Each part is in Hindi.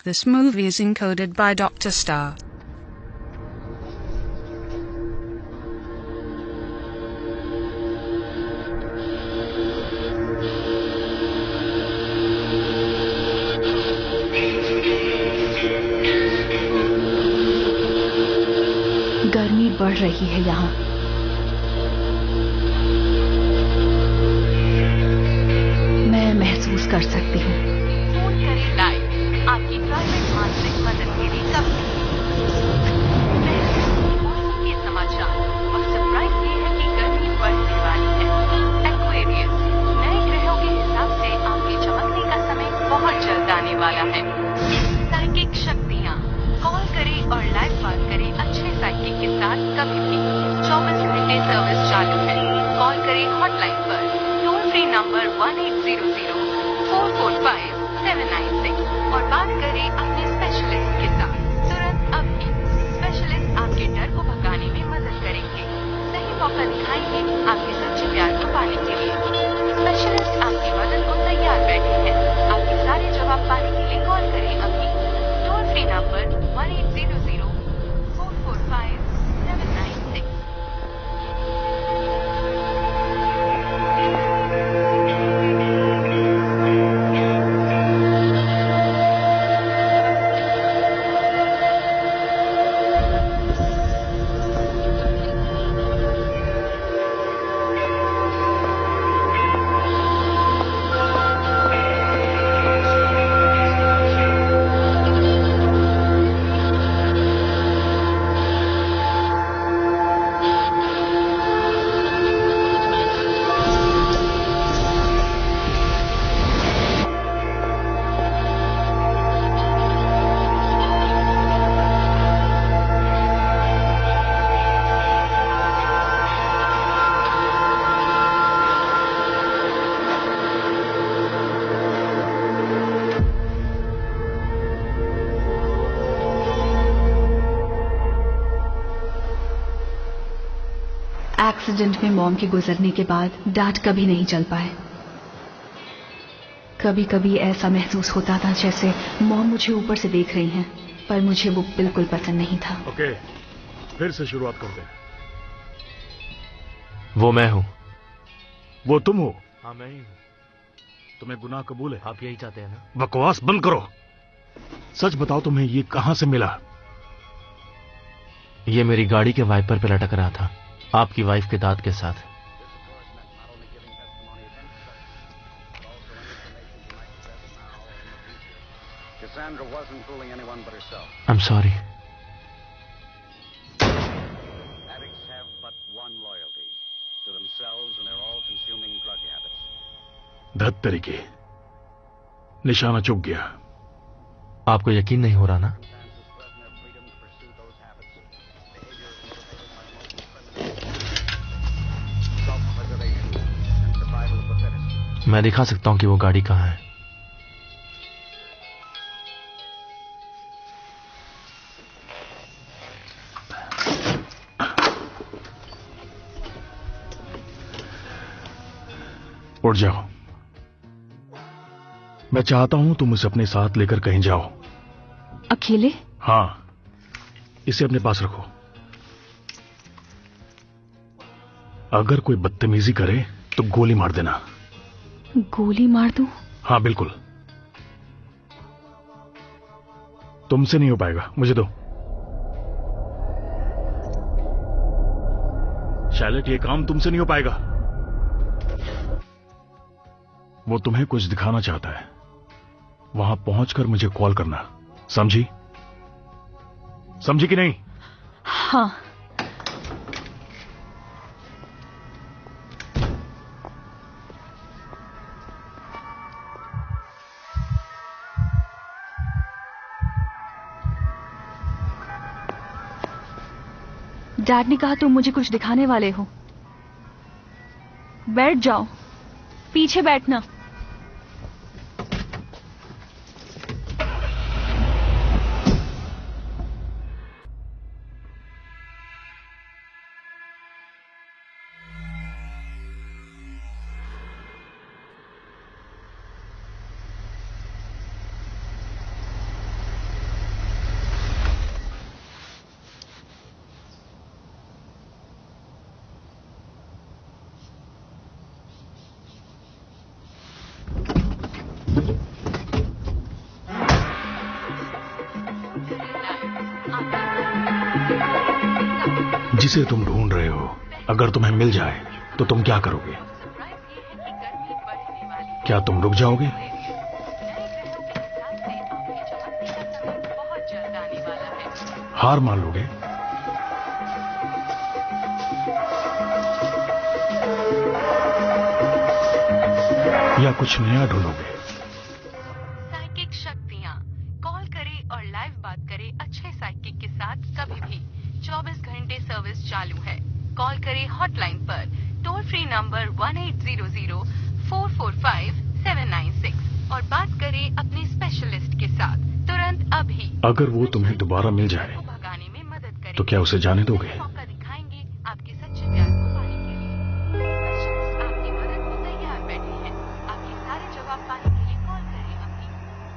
This movie is encoded by Dr. Star. गर्मी बढ़ रही है यहाँ। मैं महसूस कर सकती हूँ। फोन करें लाइव आपकी प्राइवेट मानसिक मदद के लिए कब मौसम के समाचार और सरप्राइज ये है कि गर्मी बढ़ने वाली है। एक्वेरियस, नए ग्रहों के हिसाब से आपके चमकने का समय बहुत जल्द आने वाला है। साइकिक शक्तियाँ, कॉल करें और लाइव बात करें अच्छे साइकिक के साथ कभी भी। 24 घंटे सर्विस चालू है। कॉल करें हॉटलाइन पर टोल फ्री नंबर 1800-445-796 और बात करें अपने स्पेशलिस्ट के साथ तुरंत अभी। स्पेशलिस्ट आपके डर को भगाने में मदद करेंगे, सही मौका दिखाएंगे आपके सच्चे प्यार को पाने के लिए। स्पेशलिस्ट आपकी मदद को तैयार बैठे हैं। आपके सारे जवाब पाने के लिए कॉल करें अभी। Toll free number 1800-445-796। एक्सीडेंट में मॉम के गुजरने के बाद डैड कभी नहीं चल पाए। कभी कभी ऐसा महसूस होता था जैसे मॉम मुझे ऊपर से देख रही हैं, पर मुझे वो बिल्कुल पसंद नहीं था। ओके, फिर से शुरुआत करते हैं। वो मैं हूँ। वो तुम हो? हाँ मैं ही हूँ। तुम्हें गुनाह कबूल है? आप यही चाहते हैं ना? बकवास बंद करो। सच बताओ, तुम्हें ये कहां से मिला? ये मेरी गाड़ी के वाइपर पे लटक रहा था, आपकी वाइफ के दांत के साथ। I'm sorry. धत तरीके, निशाना चुक गया। आपको यकीन नहीं हो रहा ना? मैं दिखा सकता हूं कि वो गाड़ी कहां है। उठ जाओ। मैं चाहता हूं तुम उसे अपने साथ लेकर कहीं जाओ। अकेले? हाँ, इसे अपने पास रखो। अगर कोई बदतमीजी करे तो गोली मार देना। गोली मार दूं? हाँ बिल्कुल। तुमसे नहीं हो पाएगा, मुझे दो। शैलेट, ये काम तुमसे नहीं हो पाएगा। वो तुम्हें कुछ दिखाना चाहता है। वहां पहुंचकर मुझे कॉल करना, समझी? समझी कि नहीं? हाँ। डैड ने कहा तुम मुझे कुछ दिखाने वाले हो। बैठ जाओ, पीछे बैठना। जिसे तुम ढूंढ रहे हो अगर तुम्हें मिल जाए तो तुम क्या करोगे? क्या तुम रुक जाओगे? हार मान लोगे? या कुछ नया ढूंढोगे? साइकिक शक्तियाँ। कॉल करें और लाइव बात करें अच्छे साइकिक के साथ कभी भी। 24 घंटे सर्विस चालू है। कॉल करें हॉटलाइन पर टोल फ्री नंबर 1800-445-796 और बात करें अपने स्पेशलिस्ट के साथ तुरंत अभी। अगर वो तुम्हें दोबारा मिल जाए भगाने में मदद करें तो क्या उसे जाने दोगे? मौका दिखाएंगे आपके सच्चे प्यार को पाने के लिए। स्पेशलिस्ट आपकी मदद को तैयार बैठे हैं। आपके सारे जवाब पाने के लिए कॉल करें अपनी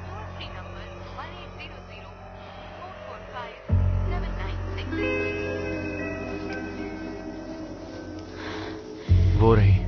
टोल फ्री नंबर 1800-445-796। वो रही।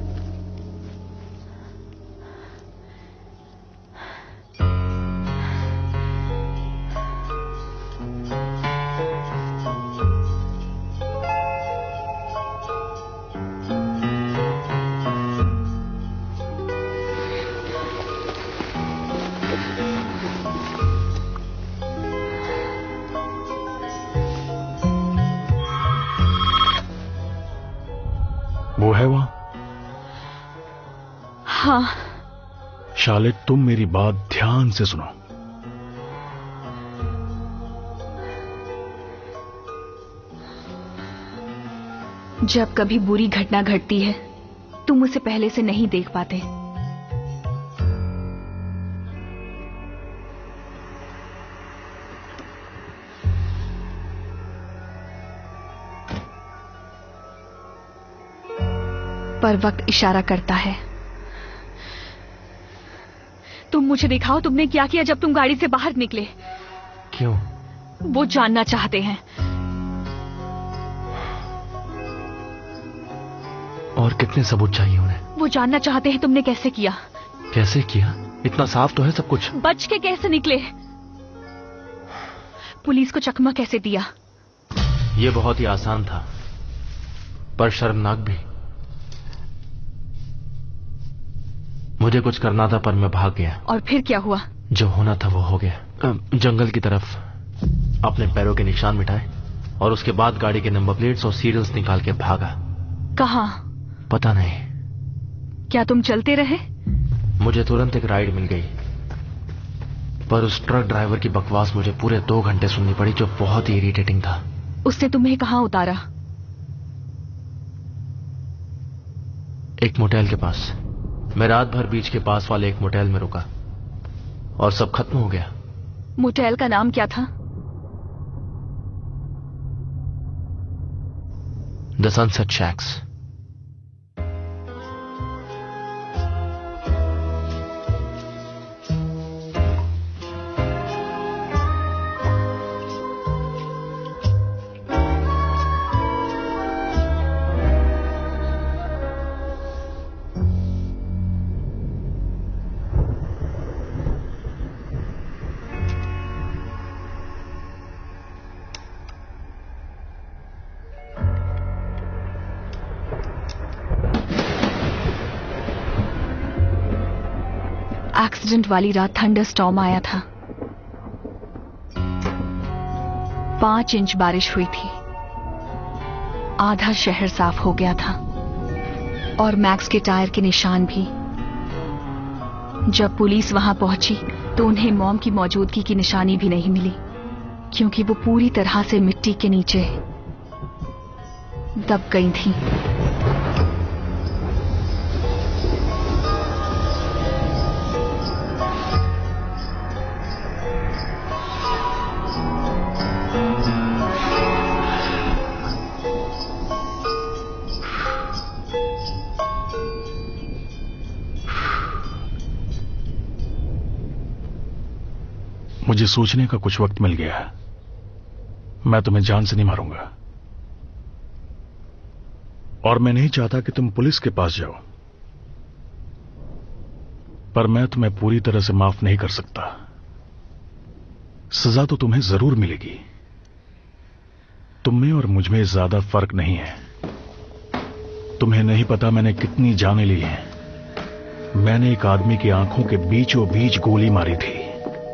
वो है वहां? हाँ। शालिद, तुम मेरी बात ध्यान से सुनो। जब कभी बुरी घटना घटती है तुम उसे पहले से नहीं देख पाते। पर वक्त इशारा करता है। तुम मुझे दिखाओ तुमने क्या किया जब तुम गाड़ी से बाहर निकले। क्यों? वो जानना चाहते हैं। और कितने सबूत चाहिए उन्हें? वो जानना चाहते हैं तुमने कैसे किया। कैसे किया? इतना साफ तो है सब कुछ। बच के कैसे निकले? पुलिस को चकमा कैसे दिया? ये बहुत ही आसान था, पर शर्मनाक भी। मुझे कुछ करना था पर मैं भाग गया। और फिर क्या हुआ? जो होना था वो हो गया। जंगल की तरफ अपने पैरों के निशान मिटाए और उसके बाद गाड़ी के नंबर प्लेट्स और सीरियल्स निकाल के भागा। कहाँ? पता नहीं। क्या तुम चलते रहे? मुझे तुरंत एक राइड मिल गई, पर उस ट्रक ड्राइवर की बकवास मुझे पूरे 2 घंटे सुननी पड़ी, जो बहुत ही इरिटेटिंग था। उसने तुम्हें कहाँ उतारा? एक मोटेल के पास। मैं रात भर बीच के पास वाले एक मोटेल में रुका और सब खत्म हो गया। मोटेल का नाम क्या था? The sunset shacks. एक्सीडेंट वाली रात थंडर स्टॉर्म आया था। 5 इंच बारिश हुई थी। आधा शहर साफ हो गया था और मैक्स के टायर के निशान भी। जब पुलिस वहां पहुंची तो उन्हें मॉम की मौजूदगी की निशानी भी नहीं मिली, क्योंकि वो पूरी तरह से मिट्टी के नीचे दब गई थी। मुझे सोचने का कुछ वक्त मिल गया है। मैं तुम्हें जान से नहीं मारूंगा और मैं नहीं चाहता कि तुम पुलिस के पास जाओ, पर मैं तुम्हें पूरी तरह से माफ नहीं कर सकता। सजा तो तुम्हें जरूर मिलेगी, तुम में और मुझ में ज्यादा फर्क नहीं है। तुम्हें नहीं पता मैंने कितनी जानें ली हैं। मैंने एक आदमी की आंखों के बीचों बीच गोली मारी थी।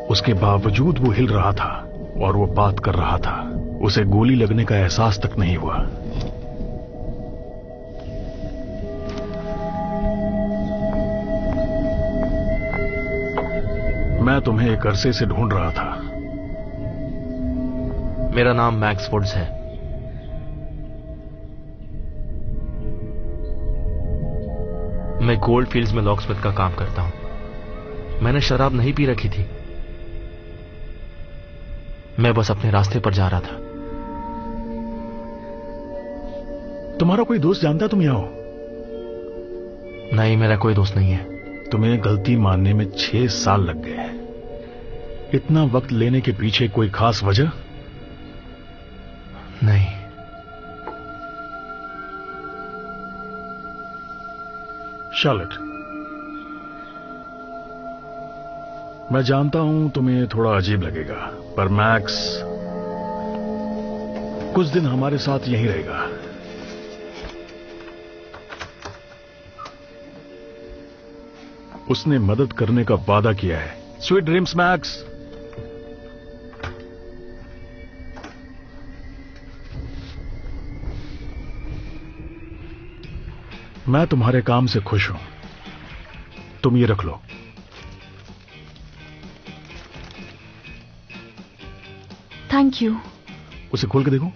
उसके बावजूद वो हिल रहा था और वो बात कर रहा था। उसे गोली लगने का एहसास तक नहीं हुआ। मैं तुम्हें एक अरसे से ढूंढ रहा था। मेरा नाम मैक्स वुड्स है। मैं गोल्ड फील्ड्स में लॉकस्मिथ का काम करता हूं। मैंने शराब नहीं पी रखी थी। मैं बस अपने रास्ते पर जा रहा था। तुम्हारा कोई दोस्त जानता तुम यहां हो? नहीं, मेरा कोई दोस्त नहीं है। तुम्हें गलती मानने में 6 साल लग गए। इतना वक्त लेने के पीछे कोई खास वजह? नहीं। शार्लेट, मैं जानता हूं तुम्हें थोड़ा अजीब लगेगा, पर मैक्स कुछ दिन हमारे साथ यहीं रहेगा। उसने मदद करने का वादा किया है। Sweet dreams max. मैं तुम्हारे काम से खुश हूं। तुम ये रख लो। Thank you. उसे खोल के देखो।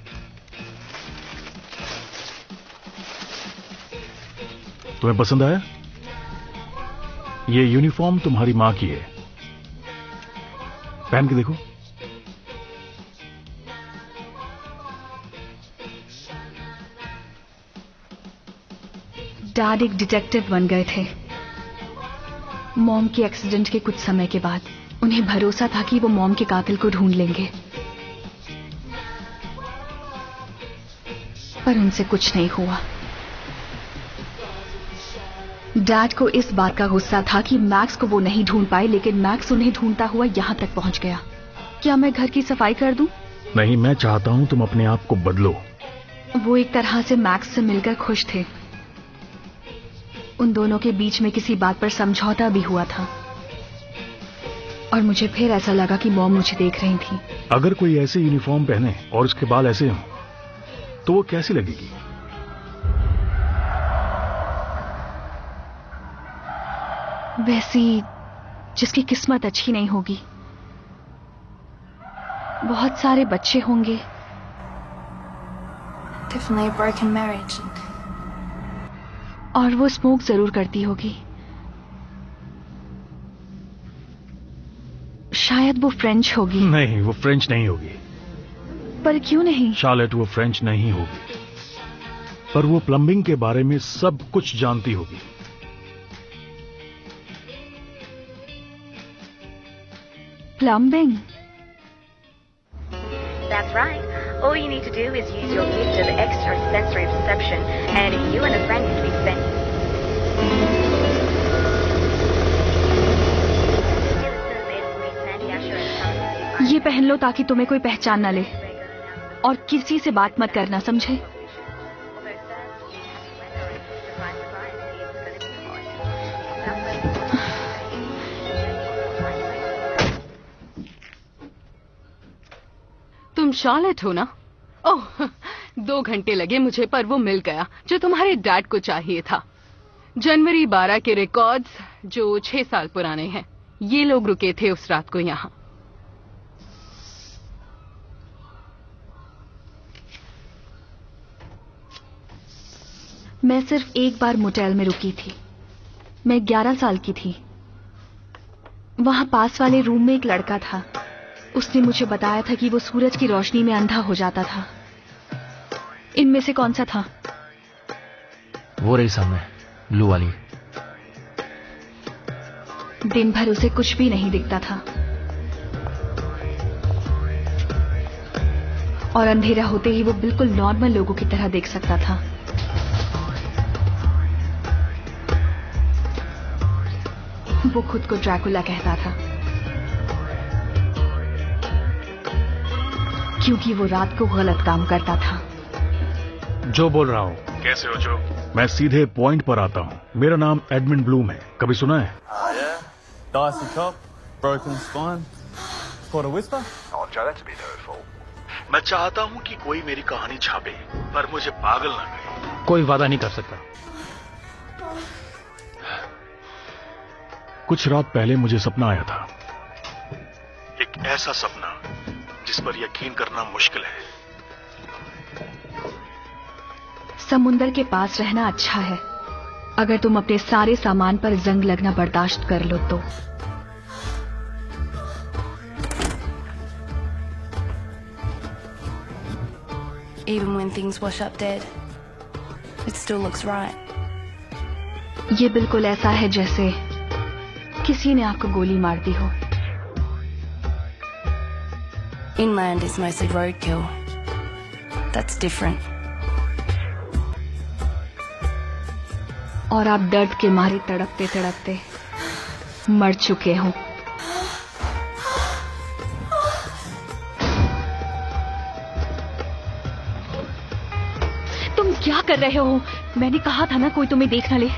तुम्हें पसंद आया? ये यूनिफॉर्म तुम्हारी मां की है। पहन के देखो। डैड एक डिटेक्टिव बन गए थे। मॉम के एक्सीडेंट के कुछ समय के बाद उन्हें भरोसा था कि वो मॉम के कातिल को ढूंढ लेंगे, पर उनसे कुछ नहीं हुआ। डैड को इस बात का गुस्सा था कि मैक्स को वो नहीं ढूंढ पाए, लेकिन मैक्स उन्हें ढूंढता हुआ यहां तक पहुंच गया। क्या मैं घर की सफाई कर दूं? नहीं, मैं चाहता हूं तुम अपने आप को बदलो। वो एक तरह से मैक्स से मिलकर खुश थे। उन दोनों के बीच में किसी बात पर समझौता भी हुआ था, और मुझे फिर ऐसा लगा कि मॉम मुझे देख रही थी। अगर कोई ऐसे यूनिफॉर्म पहने और उसके बाल ऐसे हों तो वो कैसी लगेगी? वैसी जिसकी किस्मत अच्छी नहीं होगी। बहुत सारे बच्चे होंगे। Definitely a broken marriage. और वो स्मोक जरूर करती होगी। शायद वो फ्रेंच होगी। नहीं, वो फ्रेंच नहीं होगी। पर क्यों नहीं? शार्लेट, वो फ्रेंच नहीं होगी, पर वो प्लम्बिंग के बारे में सब कुछ जानती होगी। Plumbing? That's right. All you need to do is use your gift of extrasensory perception, and you and a friend can be spent. ये पहन लो ताकि तुम्हें कोई पहचान ना ले, और किसी से बात मत करना, समझे? तुम शार्लेट हो ना? ओह, 2 घंटे लगे मुझे, पर वो मिल गया जो तुम्हारे डैड को चाहिए था। जनवरी 12 के रिकॉर्ड्स जो 6 साल पुराने हैं। ये लोग रुके थे उस रात को यहां। मैं सिर्फ एक बार मोटेल में रुकी थी। मैं 11 साल की थी। वहां पास वाले रूम में एक लड़का था। उसने मुझे बताया था कि वो सूरज की रोशनी में अंधा हो जाता था। इनमें से कौन सा था? वो रही सामने, ब्लू वाली। दिन भर उसे कुछ भी नहीं दिखता था, और अंधेरा होते ही वो बिल्कुल नॉर्मल लोगों की तरह देख सकता था। वो खुद को ड्रैकुला कहता था। क्योंकि वो रात को गलत काम करता था। जो बोल रहा हूँ। कैसे हो जो? मैं सीधे पॉइंट पर आता हूँ। मेरा नाम एडमिन ब्लूम है, कभी सुना है? Dicey cop, broken spine. Caught a whisper? Oh, Joe, that's a bit hurtful. मैं चाहता हूँ कि कोई मेरी कहानी छापे, पर मुझे पागल ना कहे। कोई वादा नहीं कर सकता। कुछ रात पहले मुझे सपना आया था, एक ऐसा सपना जिस पर यकीन करना मुश्किल है। समुंदर के पास रहना अच्छा है, अगर तुम अपने सारे सामान पर जंग लगना बर्दाश्त कर लो तो। Even when things wash up dead, it still looks right. ये बिल्कुल ऐसा है जैसे किसी ने आपको गोली मार दी हो। Inland is mostly roadkill. That's different. और आप दर्द के मारे तड़पते तड़पते मर चुके हो। तुम क्या कर रहे हो? मैंने कहा था ना कोई तुम्हें देख न ले।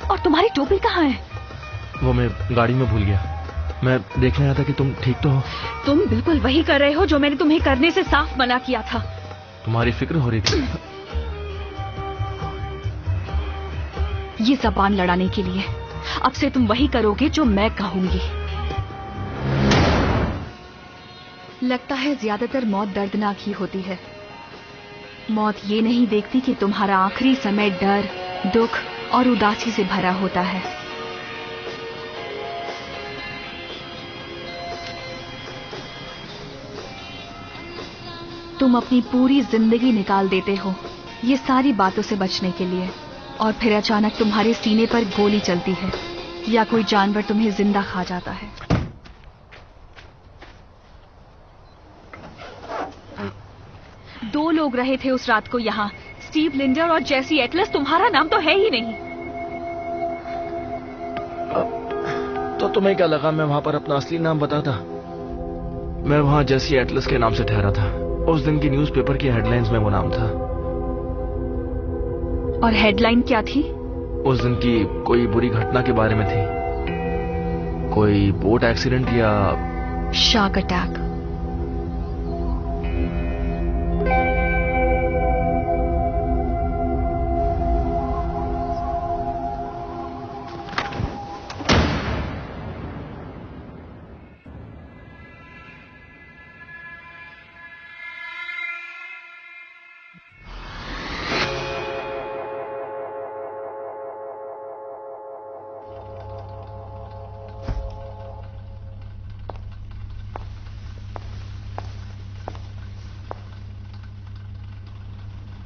और तुम्हारी टोपी कहाँ है? वो मैं गाड़ी में भूल गया। मैं देखने आया था कि तुम ठीक तो हो। तुम बिल्कुल वही कर रहे हो जो मैंने तुम्हें करने से साफ मना किया था। तुम्हारी फिक्र हो रही थी। ये जबान लड़ाने के लिए। अब से तुम वही करोगे जो मैं कहूंगी। लगता है ज्यादातर मौत दर्दनाक ही होती है। मौत ये नहीं देखती कि तुम्हारा आखिरी समय डर, दुख और उदासी से भरा होता है। तुम अपनी पूरी जिंदगी निकाल देते हो ये सारी बातों से बचने के लिए, और फिर अचानक तुम्हारे सीने पर गोली चलती है या कोई जानवर तुम्हें जिंदा खा जाता है। दो लोग रहे थे उस रात को यहाँ, स्टीव लिंडर और जेसी एटलस। तुम्हारा नाम तो है ही नहीं। तो तुम्हें क्या लगा मैं वहां पर अपना असली नाम बताता? मैं वहां जेसी एटलस के नाम से ठहरा था। उस दिन की न्यूज़पेपर की हेडलाइंस में वो नाम था। और हेडलाइन क्या थी? उस दिन की कोई बुरी घटना के बारे में थी, कोई बोट एक्सीडेंट या शार्क अटैक।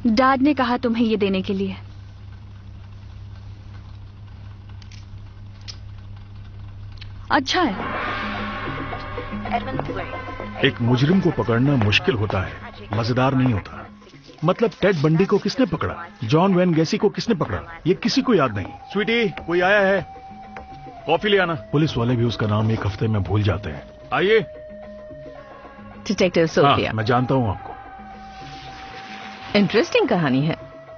डैड ने कहा तुम्हें ये देने के लिए। अच्छा है। एक मुजरिम को पकड़ना मुश्किल होता है, मजेदार नहीं होता। मतलब टेड बंडी को किसने पकड़ा, जॉन वैन गैसी को किसने पकड़ा, ये किसी को याद नहीं। स्वीटी, कोई आया है? कॉफी ले आना। पुलिस वाले भी उसका नाम एक हफ्ते में भूल जाते हैं। आइए। Detective Sophia. मैं जानता हूँ आपको। इंटरेस्टिंग कहानी है।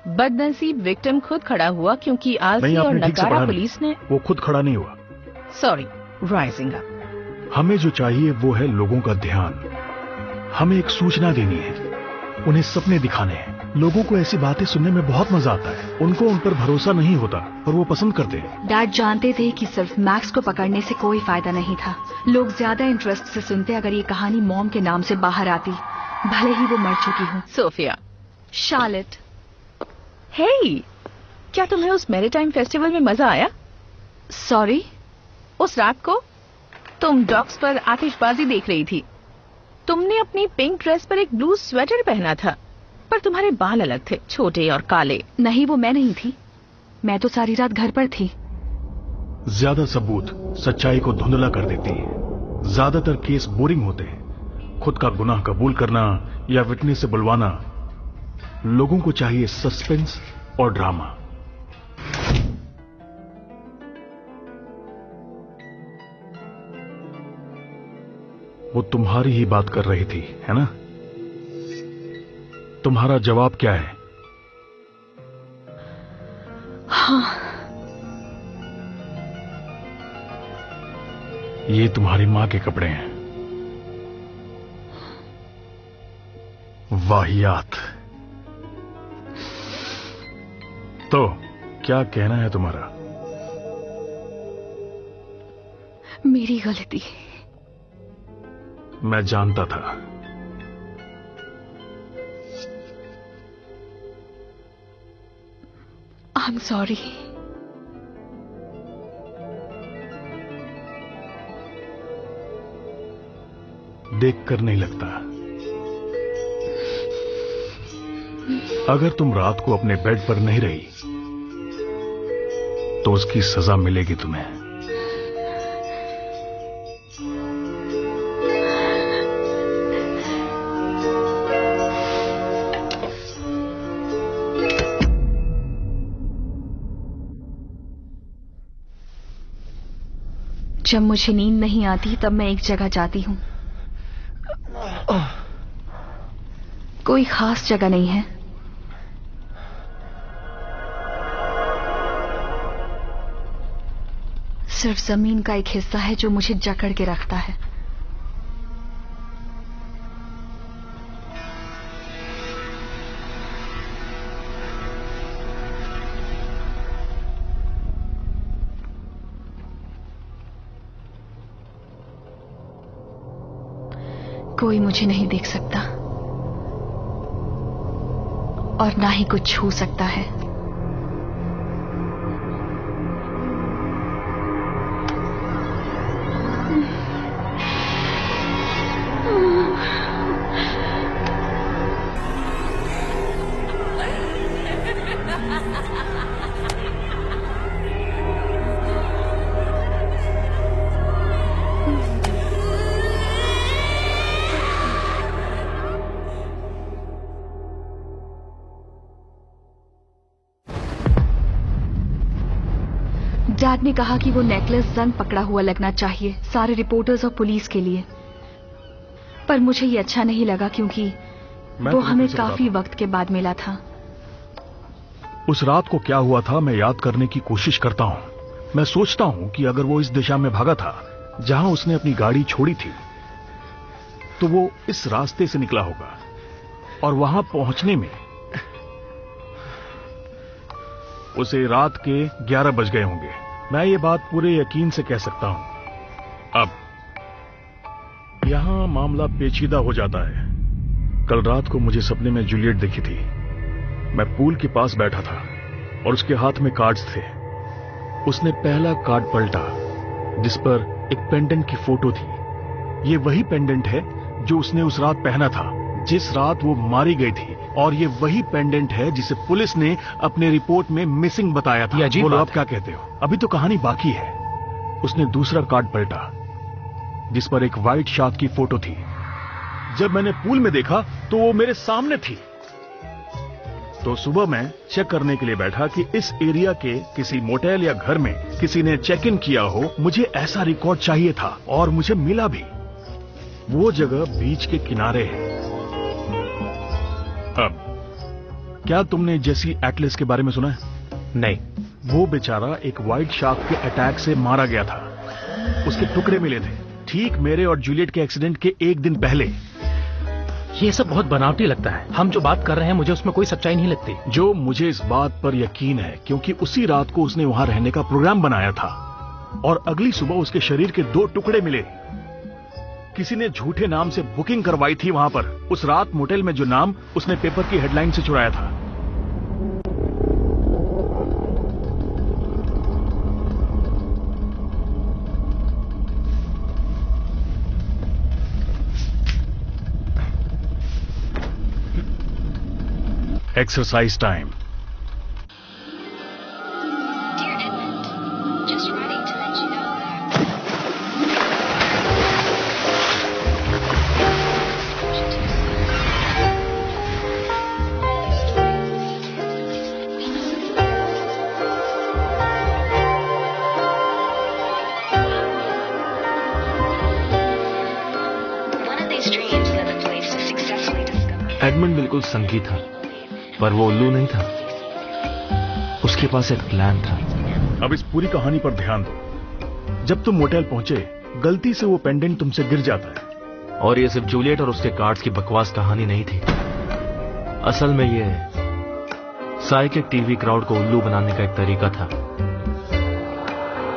बदनसीब विक्टिम खुद खड़ा हुआ क्योंकि आलसी और नकारा पुलिस ने। वो खुद खड़ा नहीं हुआ। Sorry, rising up. हमें जो चाहिए वो है लोगों का ध्यान। हमें एक सूचना देनी है, उन्हें सपने दिखाने हैं। लोगों को ऐसी बातें सुनने में बहुत मजा आता है। उनको उन पर भरोसा नहीं होता, पर वो पसंद करते हैं। डैड जानते थे कि सिर्फ मैक्स को पकड़ने से कोई फायदा नहीं था। लोग ज्यादा इंटरेस्ट से सुनते अगर ये कहानी मॉम के नाम से बाहर आती, भले ही वो मर चुकी हो। सोफिया। शार्लेट। हे, क्या तुम्हें उस मैरीटाइम फेस्टिवल में मजा आया? सॉरी? उस रात को तुम डॉक्स पर आतिशबाजी देख रही थी। तुमने अपनी पिंक ड्रेस पर एक ब्लू स्वेटर पहना था, पर तुम्हारे बाल अलग थे, छोटे और काले। नहीं, वो मैं नहीं थी। मैं तो सारी रात घर पर थी। ज्यादा सबूत सच्चाई को धुंधला कर देती है। ज्यादातर केस बोरिंग होते हैं। खुद का गुनाह कबूल करना या विटनेस से बुलवाना। लोगों को चाहिए सस्पेंस और ड्रामा। वो तुम्हारी ही बात कर रही थी, है ना? तुम्हारा जवाब क्या है? हाँ। ये तुम्हारी मां के कपड़े हैं। वाहियात। तो क्या कहना है तुम्हारा? मेरी गलती। मैं जानता था। I'm sorry. देखकर नहीं लगता। अगर तुम रात को अपने बेड पर नहीं रही तो उसकी सजा मिलेगी तुम्हें। जब मुझे नींद नहीं आती तब मैं एक जगह जाती हूं। कोई खास जगह नहीं है। सिर्फ जमीन का एक हिस्सा है जो मुझे जकड़ के रखता है। कोई मुझे नहीं देख सकता और ना ही कुछ छू सकता है। डैड ने कहा कि वो नेकलेस जंग पकड़ा हुआ लगना चाहिए सारे रिपोर्टर्स और पुलिस के लिए, पर मुझे ये अच्छा नहीं लगा क्योंकि वो हमें काफी वक्त के बाद मिला था। उस रात को क्या हुआ था मैं याद करने की कोशिश करता हूं। मैं सोचता हूं कि अगर वो इस दिशा में भागा था जहां उसने अपनी गाड़ी छोड़ी थी तो वो इस रास्ते से निकला होगा और वहां पहुंचने में उसे रात के 11 बज गए होंगे। मैं ये बात पूरे यकीन से कह सकता हूं। अब यहां मामला पेचीदा हो जाता है। कल रात को मुझे सपने में जूलियट दिखी थी। मैं पूल के पास बैठा था और उसके हाथ में कार्ड्स थे। उसने पहला कार्ड पलटा जिस पर एक पेंडेंट की फोटो थी। ये वही पेंडेंट है जो उसने उस रात पहना था जिस रात वो मारी गई थी, और ये वही पेंडेंट है जिसे पुलिस ने अपने रिपोर्ट में मिसिंग बताया था। बोलो आप क्या कहते हो? अभी तो कहानी बाकी है। उसने दूसरा कार्ड पलटा जिस पर एक व्हाइट शार्क की फोटो थी। जब मैंने पूल में देखा तो वो मेरे सामने थी। तो सुबह मैं चेक करने के लिए बैठा कि इस एरिया के किसी मोटेल या घर में किसी ने चेक इन किया हो। मुझे ऐसा रिकॉर्ड चाहिए था और मुझे मिला भी। वो जगह बीच के किनारे है। अब क्या तुमने जेसी एटलिस के बारे में सुना है? नहीं। वो बेचारा एक व्हाइट शार्क के अटैक से मारा गया था। उसके टुकड़े मिले थे ठीक मेरे और जूलियट के एक्सीडेंट के एक दिन पहले। ये सब बहुत बनावटी लगता है। हम जो बात कर रहे हैं मुझे उसमें कोई सच्चाई नहीं लगती। जो मुझे इस बात पर यकीन है क्योंकि उसी रात को उसने वहां रहने का प्रोग्राम बनाया था और अगली सुबह उसके शरीर के 2 टुकड़े मिले। किसी ने झूठे नाम से बुकिंग करवाई थी वहां पर उस रात मोटेल में जो नाम उसने पेपर की हेडलाइन से चुराया था। Exercise time. एडमंड बिल्कुल संगी था, पर वो उल्लू नहीं था। उसके पास एक प्लान था। अब इस पूरी कहानी पर ध्यान दो। जब तुम मोटेल पहुंचे, गलती से वो पेंडेंट तुमसे गिर जाता है। और ये सिर्फ जूलियट और उसके कार्ड्स की बकवास कहानी नहीं थी। असल में ये साइकिक टीवी क्राउड को उल्लू बनाने का एक तरीका था।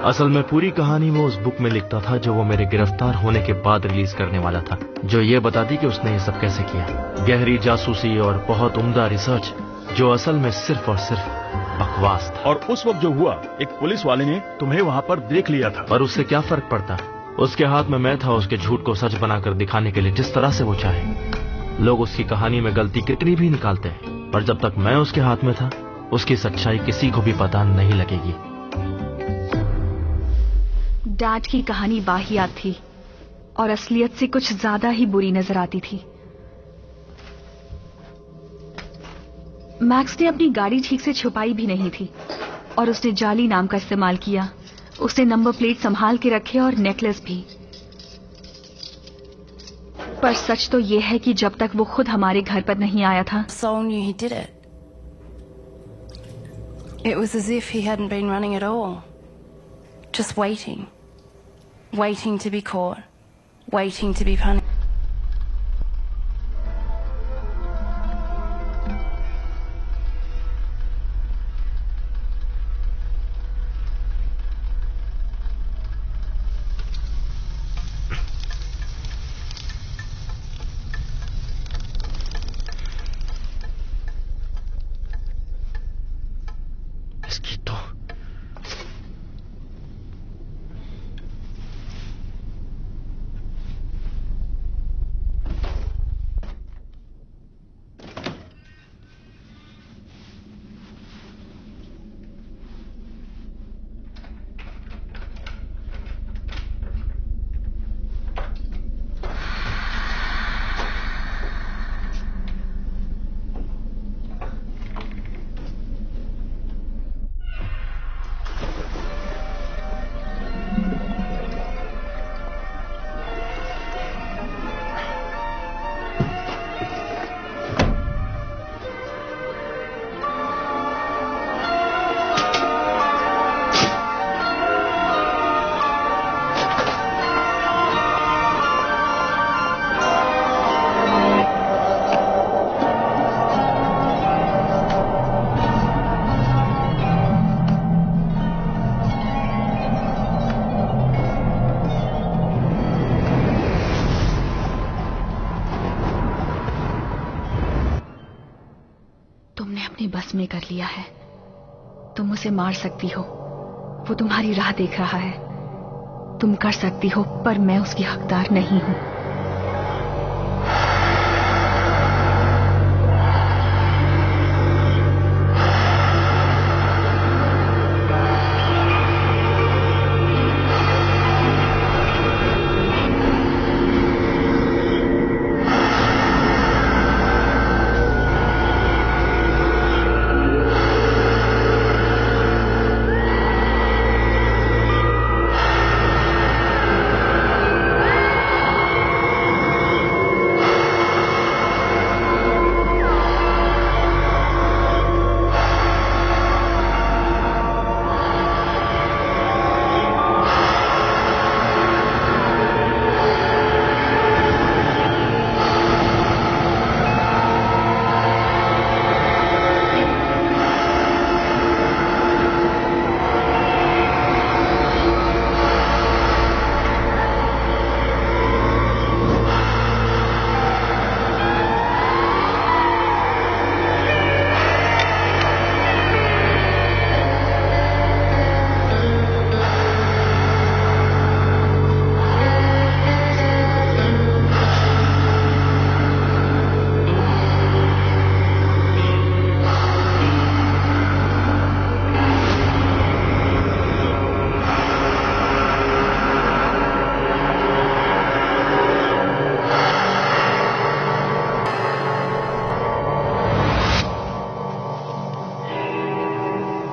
असल में पूरी कहानी वो उस बुक में लिखता था जो वो मेरे गिरफ्तार होने के बाद रिलीज करने वाला था, जो ये बताती कि उसने ये सब कैसे किया। गहरी जासूसी और बहुत उम्दा रिसर्च जो असल में सिर्फ और सिर्फ बकवास था। और उस वक्त जो हुआ, एक पुलिस वाले ने तुम्हें वहां पर देख लिया था। पर उससे क्या फर्क पड़ता? उसके हाथ में मैं था उसके झूठ को सच बनाकर दिखाने के लिए जिस तरह से वो चाहे। लोग उसकी कहानी में गलती कितनी भी निकालते हैं, पर जब तक मैं उसके हाथ में था, उसकी सच्चाई किसी को भी पता नहीं लगेगी। डैड की कहानी वाहियात थी और असलियत से कुछ ज्यादा ही बुरी नजर आती थी। मैक्स ने अपनी गाड़ी ठीक से छुपाई भी नहीं थी और उसने जाली नाम का इस्तेमाल किया। उसने नंबर प्लेट संभाल के रखे और नेकलेस भी। पर सच तो यह है कि जब तक वो खुद हमारे घर पर नहीं आया था, Sol knew he did it. It was as if he hadn't been running at all. Just waiting. Waiting to be caught. Waiting to be punished. इसकी तो अपनी बस में कर लिया है। तुम उसे मार सकती हो, वो तुम्हारी राह देख रहा है। तुम कर सकती हो, पर मैं उसकी हकदार नहीं हूं।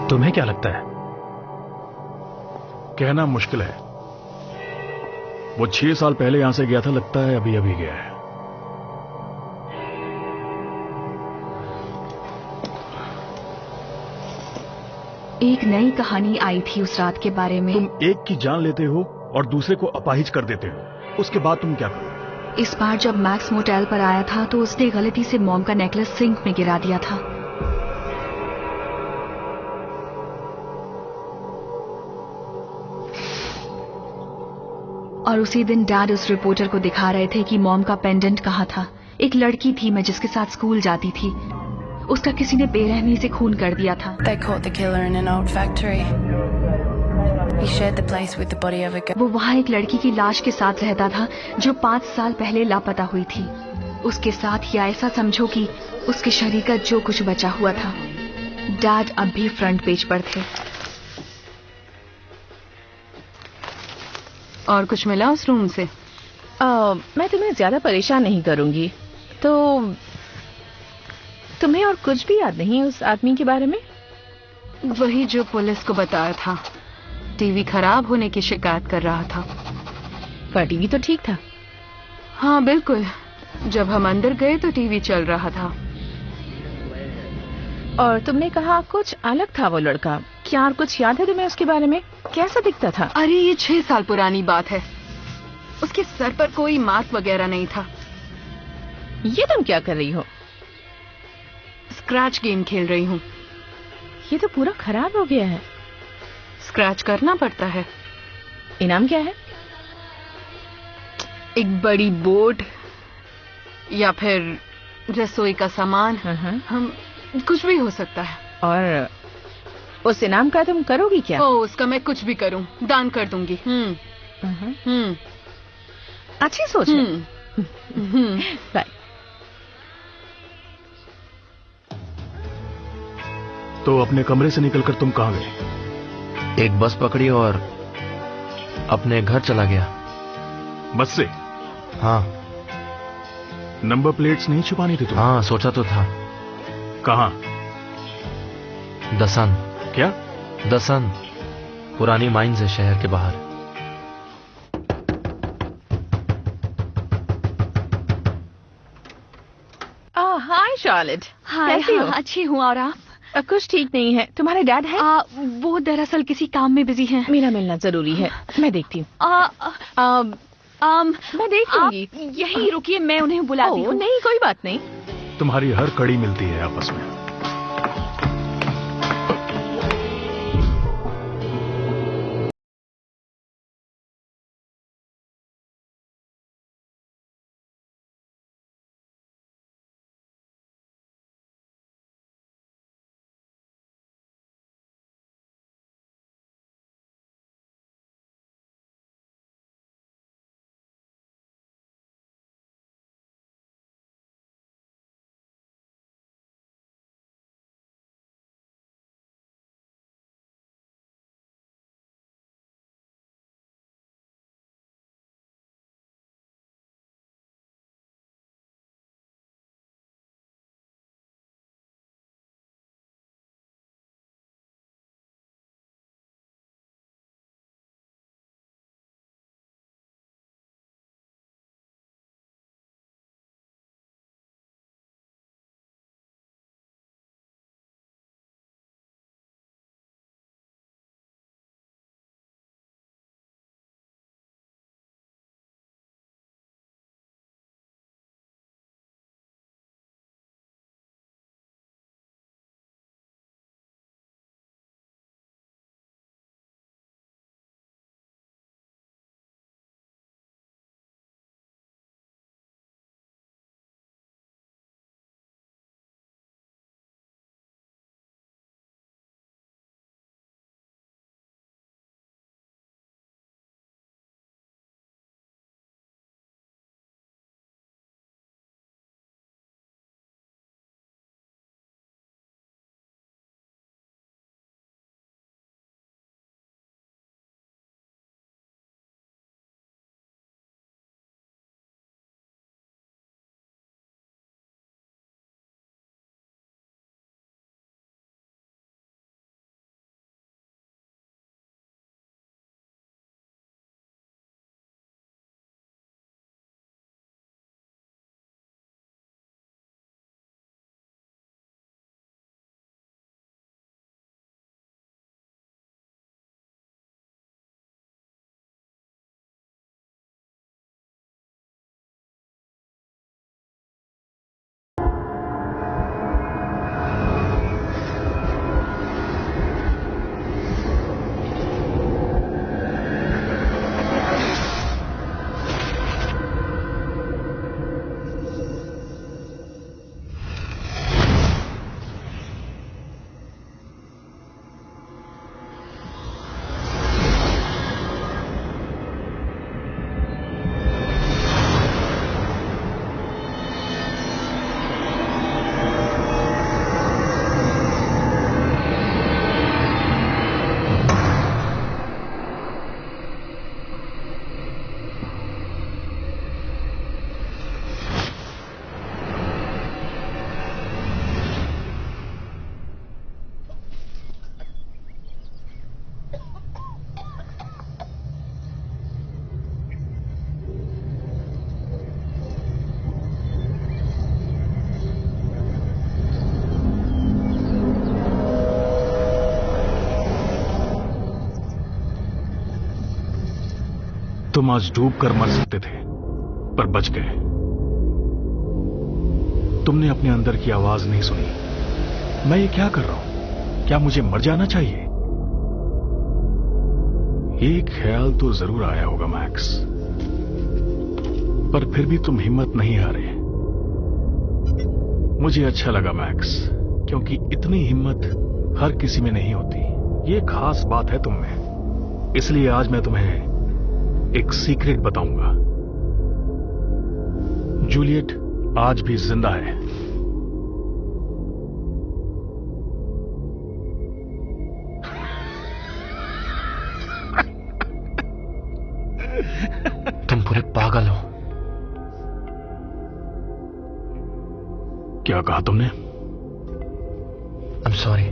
तुम्हें क्या लगता है? कहना मुश्किल है। वो 6 साल पहले यहां से गया था, लगता है अभी अभी गया है। एक नई कहानी आई थी उस रात के बारे में। तुम एक की जान लेते हो और दूसरे को अपाहिज कर देते हो, उसके बाद तुम क्या करो? इस बार जब मैक्स मोटेल पर आया था तो उसने गलती से मॉम का नेकलेस सिंक में गिरा दिया था। और उसी दिन डैड उस रिपोर्टर को दिखा रहे थे कि मॉम का पेंडेंट कहाँ था। एक लड़की थी मैं जिसके साथ स्कूल जाती थी, उसका किसी ने बेरहमी से खून कर दिया था। They caught the killer in an old factory. He shared the place with the body of a girl. वो वहाँ एक लड़की की लाश के साथ रहता था जो 5 साल पहले लापता हुई थी। उसके साथ या ऐसा समझो कि उसके शरीर का जो कुछ बचा हुआ था। डैड अब भी फ्रंट पेज पर थे। और कुछ मिला उस रूम से? मैं तुम्हें ज्यादा परेशान नहीं करूंगी। तो तुम्हें और कुछ भी याद नहीं उस आदमी के बारे में? वही जो पुलिस को बताया था, टीवी खराब होने की शिकायत कर रहा था। पर टीवी तो ठीक था। हाँ बिल्कुल, जब हम अंदर गए तो टीवी चल रहा था। और तुमने कहा कुछ अलग था वो लड़का, क्या और कुछ याद है तुम्हें उसके बारे में? कैसा दिखता था? अरे ये 6 साल पुरानी बात है। उसके सर पर कोई मास्क वगैरह नहीं था। ये तुम क्या कर रही हो? स्क्रैच गेम खेल रही हूँ। ये तो पूरा खराब हो गया है। स्क्रैच करना पड़ता है। इनाम क्या है? एक बड़ी बोट या फिर रसोई का सामान। हम कुछ भी हो सकता है। और उस इनाम का तुम करोगी क्या? उसका मैं कुछ भी करूं, दान कर दूंगी। अच्छी सोच है। बाय। तो अपने कमरे से निकलकर तुम कहां गए? एक बस पकड़ी और अपने घर चला गया। बस से? हाँ। नंबर प्लेट्स नहीं छुपानी थी तुम्हें? हाँ, सोचा तो था। कहाँ? दसन। क्या? दसन, पुरानी माइंस है शहर के बाहर। हाय शार्लेट। हाय, कैसी हो? अच्छी हूँ। और आप? कुछ ठीक नहीं है। तुम्हारे डैड है? वो दरअसल किसी काम में बिजी हैं। मेरा मिलना जरूरी है। मैं देखती हूँ। मैं देख लूंगी। यहीं रुकिए, मैं उन्हें बुलाती हूँ। नहीं, कोई बात नहीं। तुम्हारी हर कड़ी मिलती है आपस में। तुम आज डूब कर मर सकते थे, पर बच गए। तुमने अपने अंदर की आवाज नहीं सुनी। मैं ये क्या कर रहा हूं? क्या मुझे मर जाना चाहिए? एक ख्याल तो जरूर आया होगा मैक्स, पर फिर भी तुम हिम्मत नहीं हारे। मुझे अच्छा लगा मैक्स, क्योंकि इतनी हिम्मत हर किसी में नहीं होती। ये खास बात है तुम में। इसलिए आज मैं तुम्हें एक सीक्रेट बताऊंगा। जूलियट आज भी जिंदा है। तुम पूरे पागल हो। क्या कहा तुमने? I'm sorry,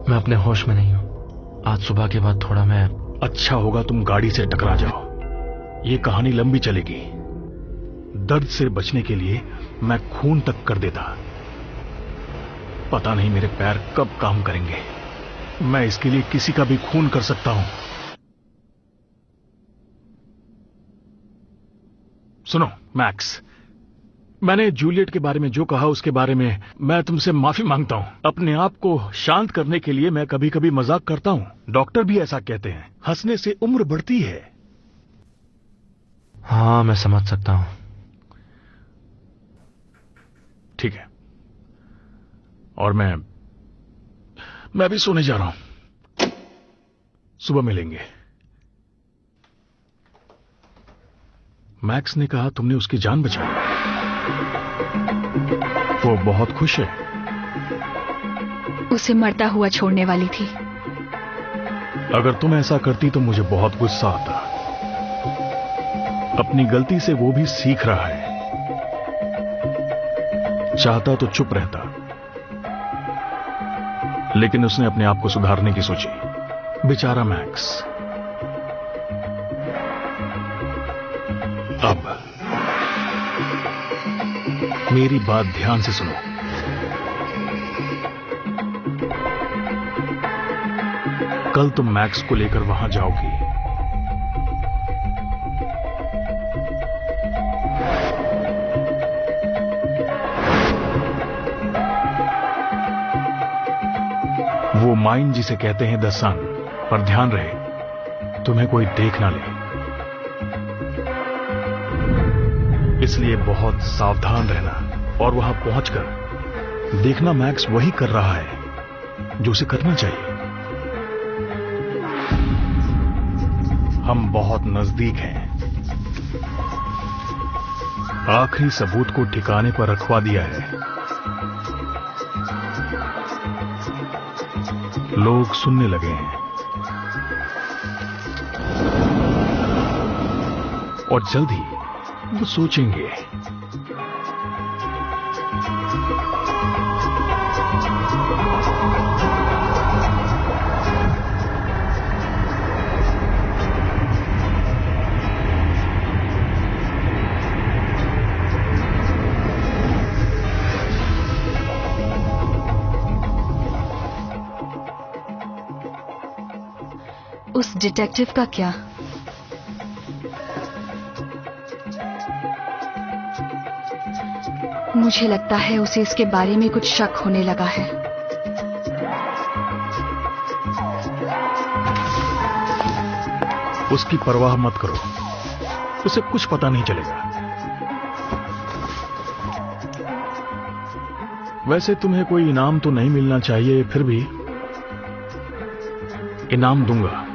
मैं अपने होश में नहीं हूं। आज सुबह के बाद थोड़ा मैं... अच्छा होगा तुम गाड़ी से टकरा जाओ। ये कहानी लंबी चलेगी। दर्द से बचने के लिए मैं खून तक कर देता। पता नहीं मेरे पैर कब काम करेंगे। मैं इसके लिए किसी का भी खून कर सकता हूं। सुनो मैक्स, मैंने जूलियट के बारे में जो कहा उसके बारे में मैं तुमसे माफी मांगता हूं। अपने आप को शांत करने के लिए मैं कभी कभी मजाक करता हूं। डॉक्टर भी ऐसा कहते हैं, हंसने से उम्र बढ़ती है। हाँ, मैं समझ सकता हूं। ठीक है, और मैं भी सोने जा रहा हूं। सुबह मिलेंगे। मैक्स ने कहा तुमने उसकी जान बचाई। वो बहुत खुश है। उसे मरता हुआ छोड़ने वाली थी। अगर तुम ऐसा करती तो मुझे बहुत गुस्सा आता। अपनी गलती से वो भी सीख रहा है। चाहता तो चुप रहता, लेकिन उसने अपने आप को सुधारने की सोची। बेचारा मैक्स। अब मेरी बात ध्यान से सुनो। कल तुम मैक्स को लेकर वहां जाओगी। वो माइन जिसे कहते हैं द सन, पर ध्यान रहे तुम्हें कोई देख ना ले। इसलिए बहुत सावधान रहना, और वहां पहुंचकर देखना मैक्स वही कर रहा है जो उसे करना चाहिए। हम बहुत नजदीक हैं। आखिरी सबूत को ठिकाने पर रखवा दिया है। लोग सुनने लगे हैं, और जल्द ही वो सोचेंगे। उस डिटेक्टिव का क्या? मुझे लगता है उसे इसके बारे में कुछ शक होने लगा है। उसकी परवाह मत करो, उसे कुछ पता नहीं चलेगा। वैसे तुम्हें कोई इनाम तो नहीं मिलना चाहिए, फिर भी इनाम दूंगा।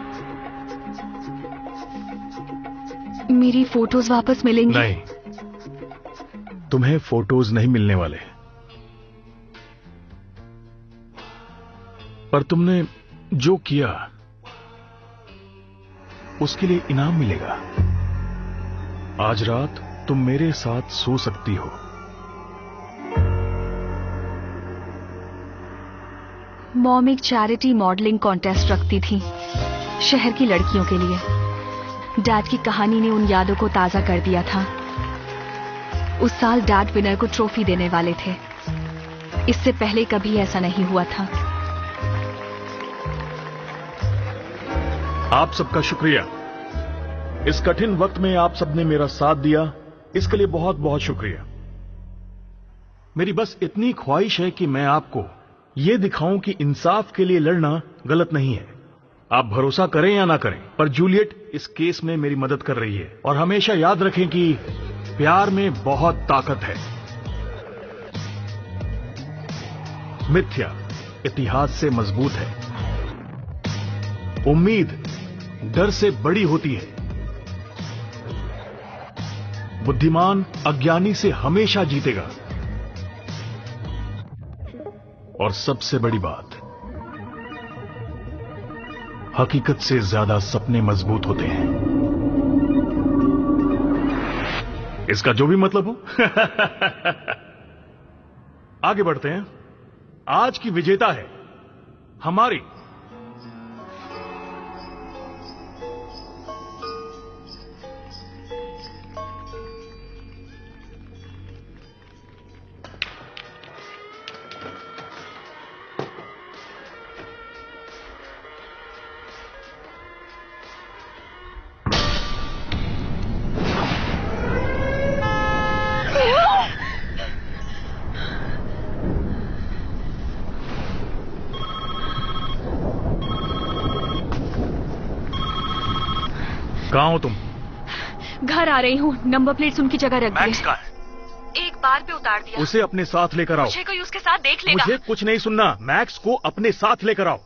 मेरी फोटोज वापस मिलेंगी? नहीं, तुम्हें फोटोज नहीं मिलने वाले, पर तुमने जो किया उसके लिए इनाम मिलेगा। आज रात तुम मेरे साथ सो सकती हो। मॉम एक चैरिटी मॉडलिंग कॉन्टेस्ट रखती थी शहर की लड़कियों के लिए। डैड की कहानी ने उन यादों को ताजा कर दिया था। उस साल डैड विनर को ट्रॉफी देने वाले थे। इससे पहले कभी ऐसा नहीं हुआ था। आप सबका शुक्रिया। इस कठिन वक्त में आप सबने मेरा साथ दिया, इसके लिए बहुत बहुत शुक्रिया। मेरी बस इतनी ख्वाहिश है कि मैं आपको यह दिखाऊं कि इंसाफ के लिए लड़ना गलत नहीं है। आप भरोसा करें या ना करें, पर जूलियट इस केस में मेरी मदद कर रही है। और हमेशा याद रखें कि प्यार में बहुत ताकत है। मिथ्या इतिहास से मजबूत है। उम्मीद डर से बड़ी होती है। बुद्धिमान अज्ञानी से हमेशा जीतेगा। और सबसे बड़ी बात, हकीकत से ज्यादा सपने मजबूत होते हैं। इसका जो भी मतलब हो। आगे बढ़ते हैं। आज की विजेता है हमारी कहां हो तुम? घर आ रही हूँ। नंबर प्लेट्स उनकी जगह रख दी। मैक्स कहां है? एक बार पे उतार दिया। उसे अपने साथ लेकर आओ। मुझे कोई उसके साथ देख लेगा। मुझे कुछ नहीं सुनना। मैक्स को अपने साथ लेकर आओ।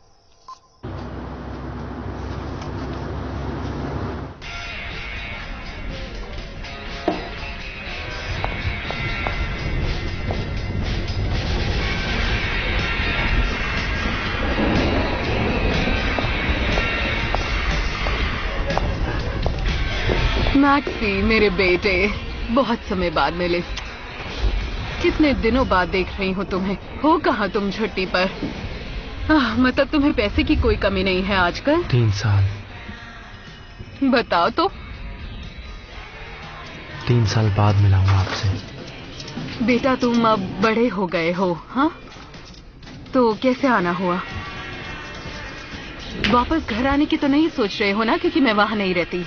मैक्सी, मेरे बेटे, बहुत समय बाद मिले। कितने दिनों बाद देख रही हूँ तुम्हें। हो कहाँ तुम छुट्टी पर? मतलब तुम्हें पैसे की कोई कमी नहीं है आजकल? 3 साल। बताओ तो। 3 साल बाद मिला हूँ आपसे। बेटा तुम अब बड़े हो गए हो, हाँ? तो कैसे आना हुआ? वापस घर आने की तो नहीं सोच रहे हो ना? क्योंकि मैं वहाँ नहीं रहती,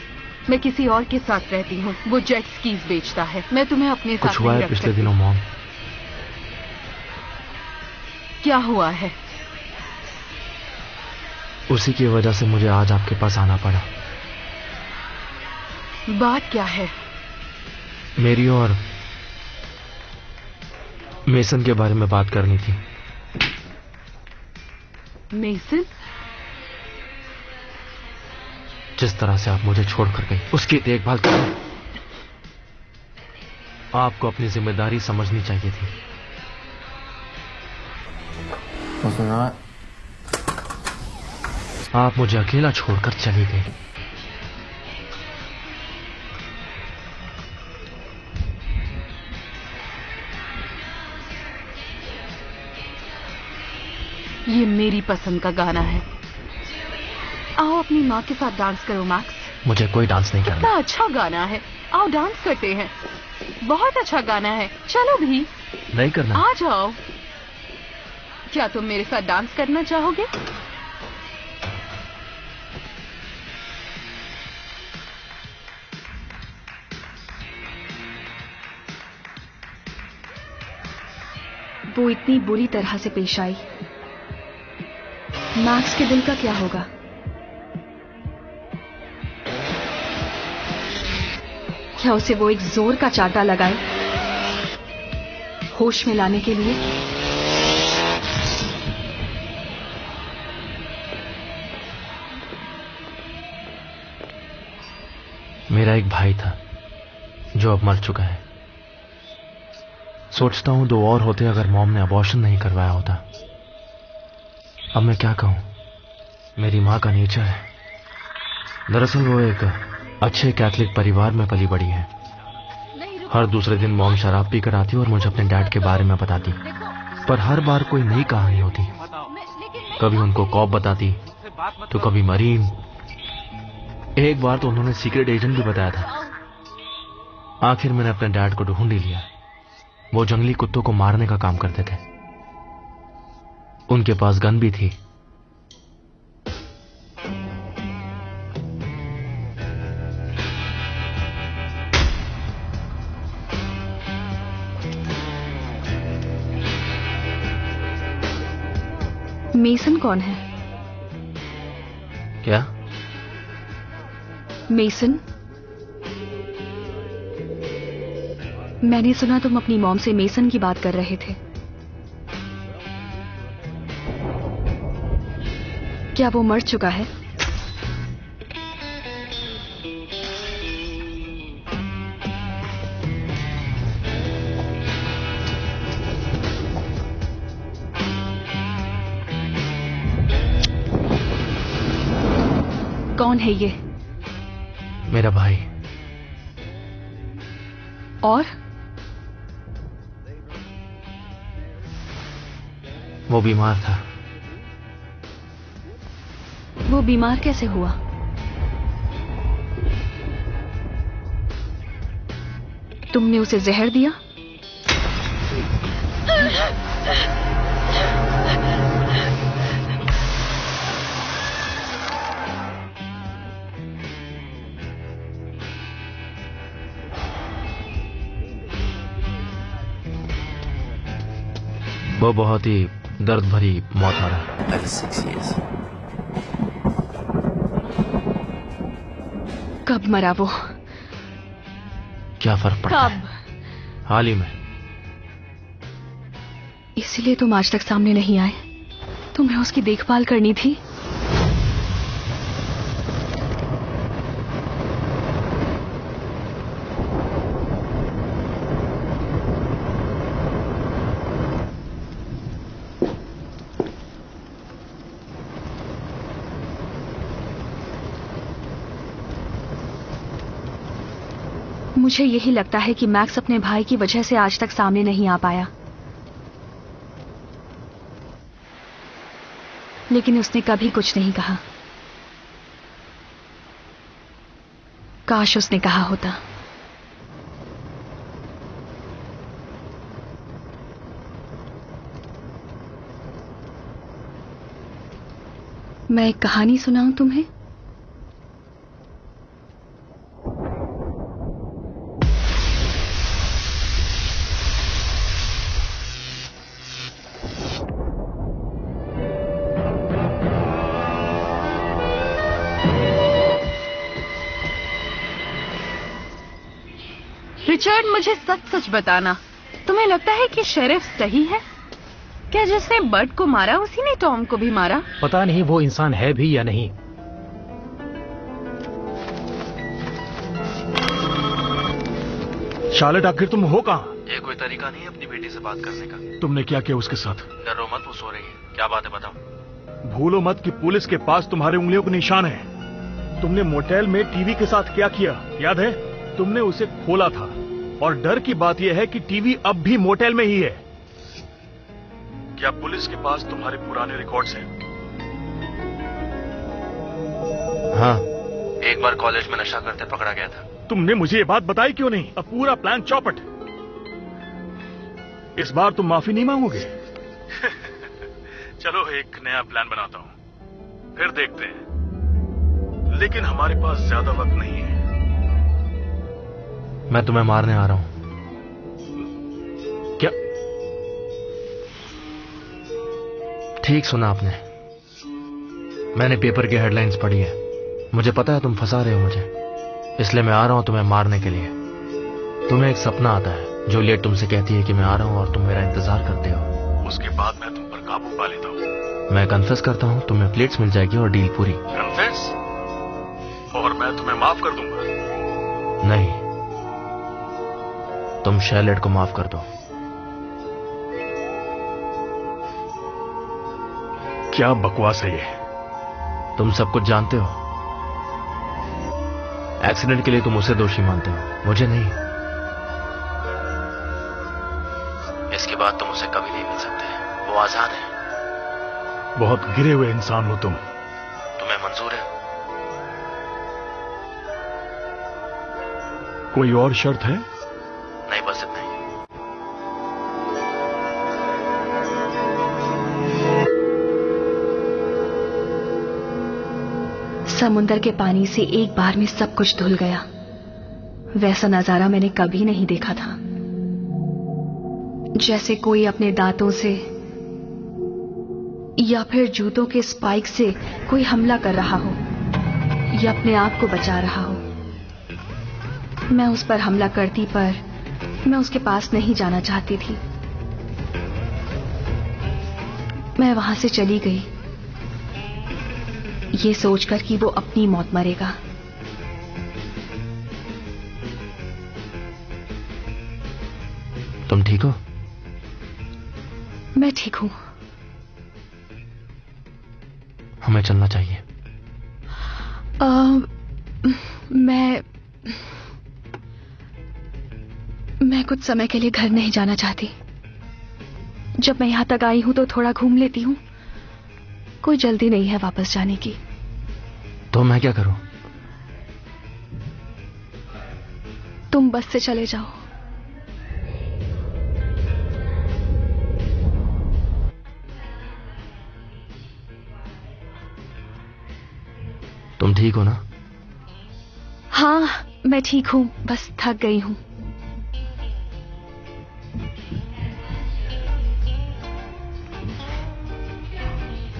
मैं किसी और के साथ रहती हूँ। वो जेट स्कीज बेचता है। मैं तुम्हें अपने साथ कुछ हुआ है पिछले दिनों मॉम? क्या हुआ है? उसी की वजह से मुझे आज आपके पास आना पड़ा। बात क्या है? मेरी और मेसन के बारे में बात करनी थी। मेसन? जिस तरह से आप मुझे छोड़कर गई, उसकी देखभाल करो। आपको अपनी जिम्मेदारी समझनी चाहिए थी। आप मुझे अकेला छोड़कर चली गई। ये मेरी पसंद का गाना है। आओ अपनी माँ के साथ डांस करो मैक्स। मुझे कोई डांस नहीं करना। कितना अच्छा गाना है। आओ डांस करते हैं। बहुत अच्छा गाना है। चलो भी। नहीं करना। आ जाओ। क्या तुम मेरे साथ डांस करना चाहोगे? वो इतनी बुरी तरह से पेश आई। मैक्स के दिल का क्या होगा? क्या उसे वो एक जोर का चांटा लगाए होश में लाने के लिए? मेरा एक भाई था जो अब मर चुका है। सोचता हूं 2 और होते अगर मॉम ने अबॉर्शन नहीं करवाया होता। अब मैं क्या कहूं, मेरी मां का नेचर है। दरअसल वो एक अच्छे कैथलिक परिवार में पली बड़ी है। हर दूसरे दिन मॉम शराब पीकर आती और मुझे अपने डैड के बारे में बताती, पर हर बार कोई नई कहानी होती। कभी उनको कॉप बताती तो कभी मरीन। एक बार तो उन्होंने सीक्रेट एजेंट भी बताया था। आखिर मैंने अपने डैड को ढूंढ ही लिया। वो जंगली कुत्तों को मारने का काम करते थे। उनके पास गन भी थी। मेसन कौन है? क्या? मेसन? मैंने सुना तुम अपनी मॉम से मेसन की बात कर रहे थे। क्या वो मर चुका है? कौन है ये? मेरा भाई। और? वो बीमार था। वो बीमार कैसे हुआ? तुमने उसे जहर दिया? वो बहुत ही दर्द भरी मौत आ रहा है। कब मरा वो? क्या फर्क पड़ता है? हाल ही में। इसीलिए तुम आज तक सामने नहीं आए? तुम्हें उसकी देखभाल करनी थी। मुझे यही लगता है कि मैक्स अपने भाई की वजह से आज तक सामने नहीं आ पाया, लेकिन उसने कभी कुछ नहीं कहा। काश उसने कहा होता। मैं एक कहानी सुनाऊं तुम्हें? रिचर्ड, मुझे सच सच बताना, तुम्हें लगता है कि शेरिफ सही है? क्या जिसने बर्ट को मारा उसी ने टॉम को भी मारा? पता नहीं वो इंसान है भी या नहीं। शार्लेट, आखिर तुम हो कहाँ? ये कोई तरीका नहीं है अपनी बेटी से बात करने का। तुमने क्या किया उसके साथ? डरो मत, वो सो रही है। क्या बात है बताओ। भूलो मत कि पुलिस के पास तुम्हारे उंगलियों के निशान हैं। तुमने मोटेल में टीवी के साथ क्या किया याद है? तुमने उसे खोला था, और डर की बात यह है कि टीवी अब भी मोटेल में ही है। क्या पुलिस के पास तुम्हारे पुराने रिकॉर्ड्स हैं? हाँ, एक बार कॉलेज में नशा करते पकड़ा गया था। तुमने मुझे ये बात बताई क्यों नहीं? अब पूरा प्लान चौपट। इस बार तुम माफी नहीं मांगोगे? चलो एक नया प्लान बनाता हूं, फिर देखते हैं। लेकिन हमारे पास ज्यादा वक्त नहीं है। मैं तुम्हें मारने आ रहा हूं। क्या? ठीक सुना आपने। मैंने पेपर की हेडलाइंस पढ़ी है। मुझे पता है तुम फंसा रहे हो मुझे, इसलिए मैं आ रहा हूं तुम्हें मारने के लिए। तुम्हें एक सपना आता है, जूलियट तुमसे कहती है कि मैं आ रहा हूं और तुम मेरा इंतजार करते हो। उसके बाद मैं तुम पर काबू पा लेता हूं। मैं कन्फेस करता हूं, तुम्हें प्लेट्स मिल जाएगी और डील पूरी। कन्फेस? और मैं तुम्हें माफ कर दूंगा? नहीं, तुम शार्लेट को माफ कर दो। क्या बकवास है ये? तुम सब कुछ जानते हो। एक्सीडेंट के लिए तुम उसे दोषी मानते हो, मुझे नहीं। इसके बाद तुम उसे कभी नहीं मिल सकते। वो आजाद है। बहुत गिरे हुए इंसान हो तुम। तुम्हें मंजूर है? कोई और शर्त है? नहीं, बस इतना ही। समुंदर के पानी से एक बार में सब कुछ धुल गया। वैसा नजारा मैंने कभी नहीं देखा था। जैसे कोई अपने दांतों से या फिर जूतों के स्पाइक से कोई हमला कर रहा हो या अपने आप को बचा रहा हो। मैं उस पर हमला करती, पर मैं उसके पास नहीं जाना चाहती थी। मैं वहां से चली गई, ये सोचकर कि वो अपनी मौत मरेगा। तुम ठीक हो? मैं ठीक हूं। हमें चलना चाहिए। मैं कुछ समय के लिए घर नहीं जाना चाहती। जब मैं यहां तक आई हूं तो थोड़ा घूम लेती हूं। कोई जल्दी नहीं है वापस जाने की। तो मैं क्या करूं? तुम बस से चले जाओ। तुम ठीक हो ना? हाँ, मैं ठीक हूं, बस थक गई हूं।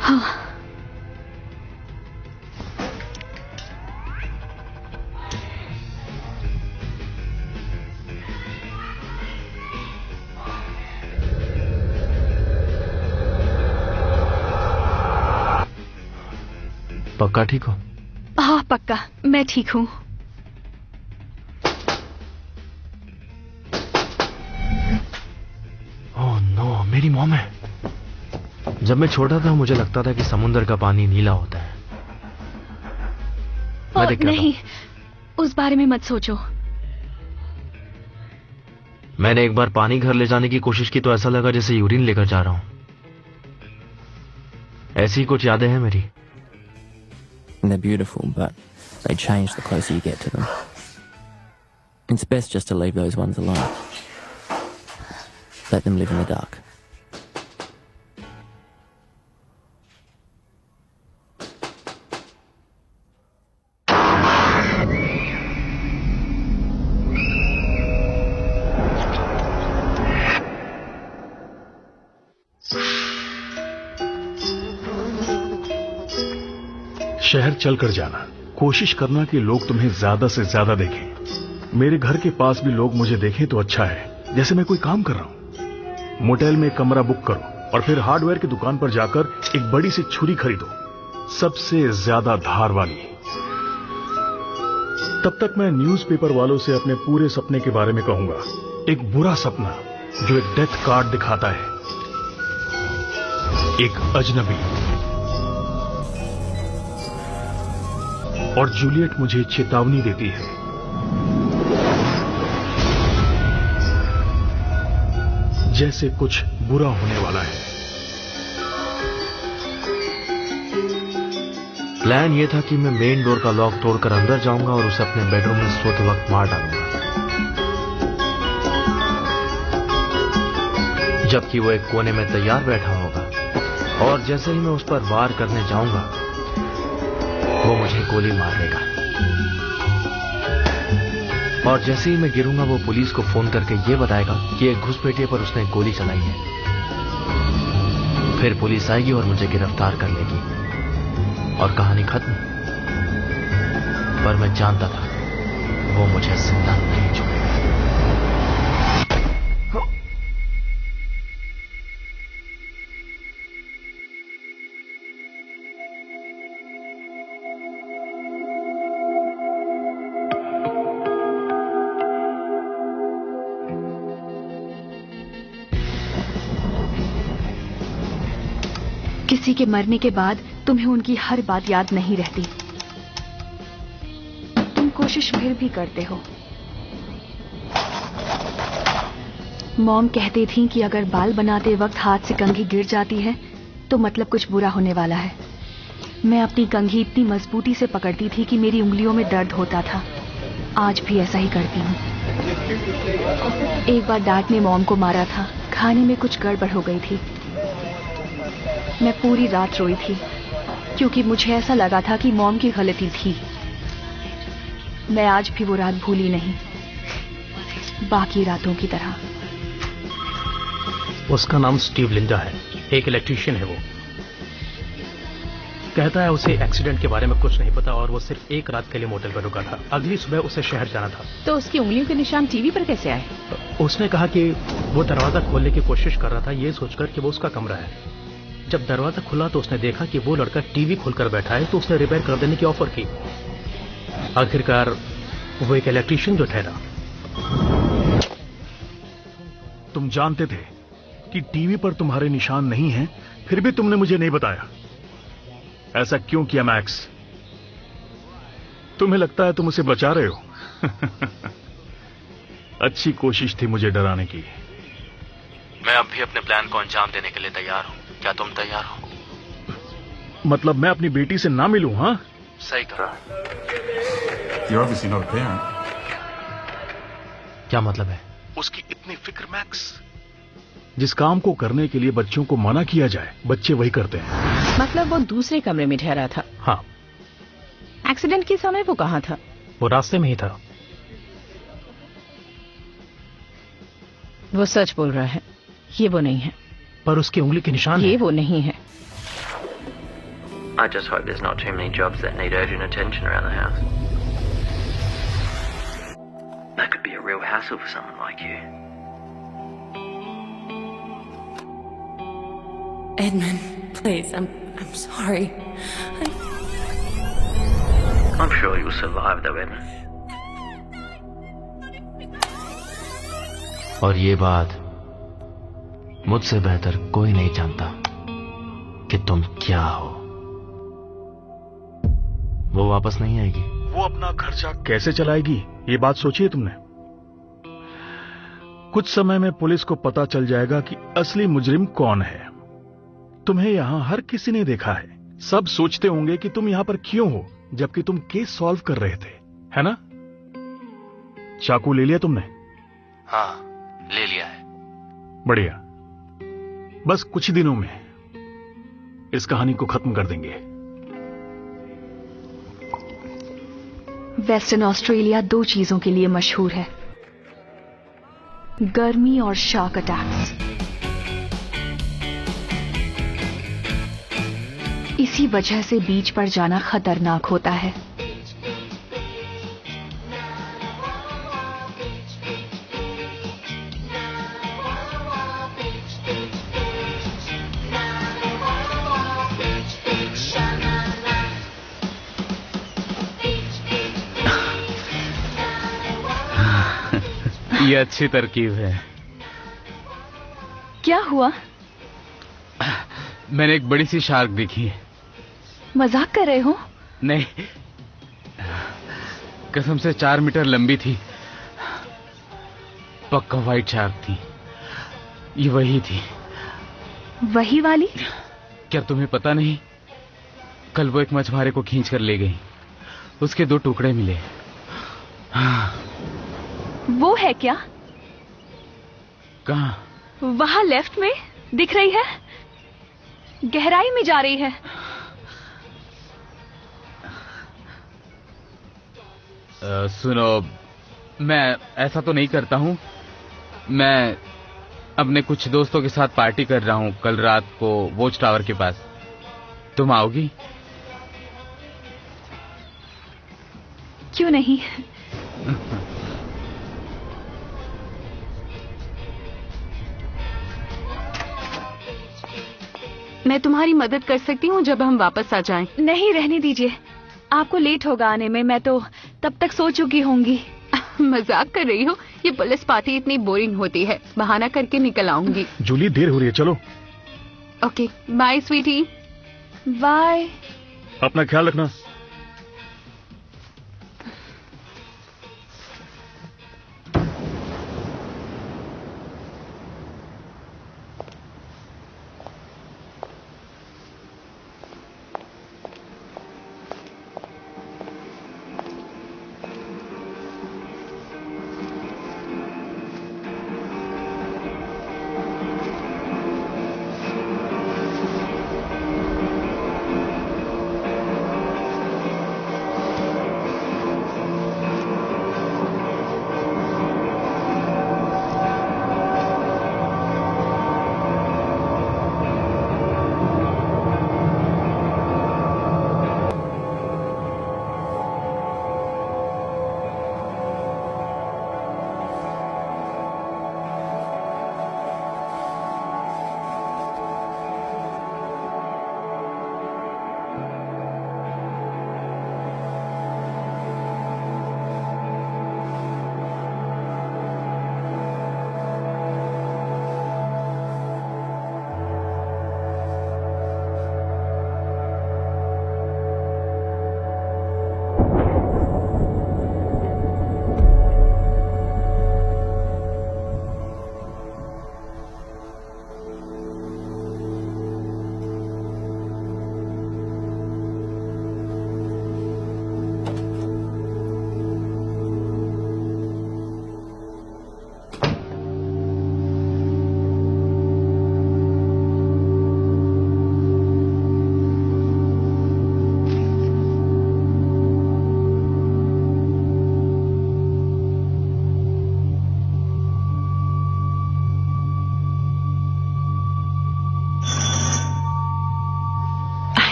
हाँ। पक्का ठीक हो? हाँ पक्का, मैं ठीक हूं। ओह नो, मेरी मॉम है। जब मैं छोटा था मुझे लगता था कि समुद्र का पानी नीला होता है। मैं देख नहीं, उस बारे में मत सोचो। मैंने एक बार पानी घर ले जाने की कोशिश की तो ऐसा लगा जैसे यूरिन लेकर जा रहा हूं। ऐसी कुछ यादें हैं मेरी। They're beautiful, but they change the closer you get to them. It's best just to leave those ones alone. Let them live in the dark. शहर चलकर जाना, कोशिश करना कि लोग तुम्हें ज्यादा से ज्यादा देखें। मेरे घर के पास भी लोग मुझे देखें तो अच्छा है, जैसे मैं कोई काम कर रहा हूं। मोटेल में कमरा बुक करो और फिर हार्डवेयर की दुकान पर जाकर एक बड़ी सी छुरी खरीदो, सबसे ज्यादा धार वाली। तब तक मैं न्यूज़पेपर वालों से अपने पूरे सपने के बारे में कहूंगा। एक बुरा सपना जो एक डेथ कार्ड दिखाता है, एक अजनबी। और जूलियट मुझे चेतावनी देती है। जैसे कुछ बुरा होने वाला है। प्लान यह था कि मैं मेन डोर का लॉक तोड़कर अंदर जाऊंगा और उसे अपने बेडरूम में सोते वक्त मार डालूंगा, जबकि वो एक कोने में तैयार बैठा होगा। और जैसे ही मैं उस पर वार करने जाऊंगा वो मुझे गोली मार देगा। और जैसे ही मैं गिरूंगा वो पुलिस को फोन करके ये बताएगा कि एक घुसपैठिए पर उसने गोली चलाई है। फिर पुलिस आएगी और मुझे गिरफ्तार कर लेगी और कहानी खत्म। पर मैं जानता था वो मुझे जिंदा नहीं छोड़ेगा। किसी के मरने के बाद तुम्हें उनकी हर बात याद नहीं रहती। तुम कोशिश फिर भी करते हो। मॉम कहती थी कि अगर बाल बनाते वक्त हाथ से कंघी गिर जाती है तो मतलब कुछ बुरा होने वाला है। मैं अपनी कंघी इतनी मजबूती से पकड़ती थी कि मेरी उंगलियों में दर्द होता था। आज भी ऐसा ही करती हूँ। एक बार डैड ने मॉम को मारा था। खाने में कुछ गड़बड़ हो गई थी। मैं पूरी रात रोई थी क्योंकि मुझे ऐसा लगा था कि मॉम की गलती थी। मैं आज भी वो रात भूली नहीं, बाकी रातों की तरह। उसका नाम स्टीव लिंडा है, एक इलेक्ट्रीशियन है वो। कहता है उसे एक्सीडेंट के बारे में कुछ नहीं पता और वो सिर्फ एक रात के लिए मोटेल पर रुका था। अगली सुबह उसे शहर जाना था। तो उसकी उंगलियों के निशान टीवी पर कैसे आए? उसने कहा कि वो दरवाजा खोलने की कोशिश कर रहा था, ये सोचकर कि वो उसका कमरा है। जब दरवाजा खुला तो उसने देखा कि वो लड़का टीवी खोलकर बैठा है, तो उसने रिपेयर कर देने की ऑफर की। आखिरकार वो एक इलेक्ट्रीशियन जो ठहरा। तुम जानते थे कि टीवी पर तुम्हारे निशान नहीं हैं, फिर भी तुमने मुझे नहीं बताया। ऐसा क्यों किया मैक्स? तुम्हें लगता है तुम उसे बचा रहे हो? अच्छी कोशिश थी मुझे डराने की। मैं अब भी अपने प्लान को अंजाम देने के लिए तैयार हूं। क्या तुम तैयार हो? मतलब मैं अपनी बेटी से ना मिलूं? हाँ, सही कहा। You're obviously not a parent. क्या मतलब है? उसकी इतनी फिक्र मैक्स। जिस काम को करने के लिए बच्चों को मना किया जाए, बच्चे वही करते हैं। मतलब वो दूसरे कमरे में ठहरा था? हाँ। एक्सीडेंट के समय वो कहाँ था? वो रास्ते में ही था। वो सच बोल रहा है, ये वो नहीं है। पर उसकी उंगली के निशान ये वो नहीं है। I just hope there's not too many jobs that need urgent attention around the house. That could be a real hassle for someone like you. Edmund, please, I'm sorry. I'm sure you'll survive though, Edmund. और ये बात मुझसे बेहतर कोई नहीं जानता कि तुम क्या हो। वो वापस नहीं आएगी। वो अपना खर्चा कैसे चलाएगी, ये बात सोची है तुमने? कुछ समय में पुलिस को पता चल जाएगा कि असली मुजरिम कौन है। तुम्हें यहां हर किसी ने देखा है। सब सोचते होंगे कि तुम यहां पर क्यों हो, जबकि तुम केस सॉल्व कर रहे थे, है ना? चाकू ले लिया तुमने? हाँ, ले लिया है। बढ़िया। बस कुछ ही दिनों में इस कहानी को खत्म कर देंगे। वेस्टर्न ऑस्ट्रेलिया दो चीजों के लिए मशहूर है, गर्मी और शार्क अटैक्स। इसी वजह से बीच पर जाना खतरनाक होता है। ये अच्छी तरकीब है। क्या हुआ? मैंने एक बड़ी सी शार्क देखी है। मजाक कर रहे हो? नहीं, कसम से 4 मीटर लंबी थी। पक्का व्हाइट शार्क थी। ये वही थी। वही वाली? क्या तुम्हें पता नहीं? कल वो एक मछुआरे को खींच कर ले गई। उसके 2 टुकड़े मिले। वो है क्या? कहाँ? वहां लेफ्ट में दिख रही है, गहराई में जा रही है। सुनो, मैं ऐसा तो नहीं करता हूँ। मैं अपने कुछ दोस्तों के साथ पार्टी कर रहा हूँ कल रात को वॉच टावर के पास। तुम आओगी? क्यों नहीं? मैं तुम्हारी मदद कर सकती हूँ जब हम वापस आ जाएं। नहीं, रहने दीजिए, आपको लेट होगा आने में। मैं तो तब तक सो चुकी होंगी। मजाक कर रही हो? ये पुलिस पार्टी इतनी बोरिंग होती है। बहाना करके निकल आऊंगी। जूली, देर हो रही है, चलो। Okay, bye sweetie. बाय। अपना ख्याल रखना।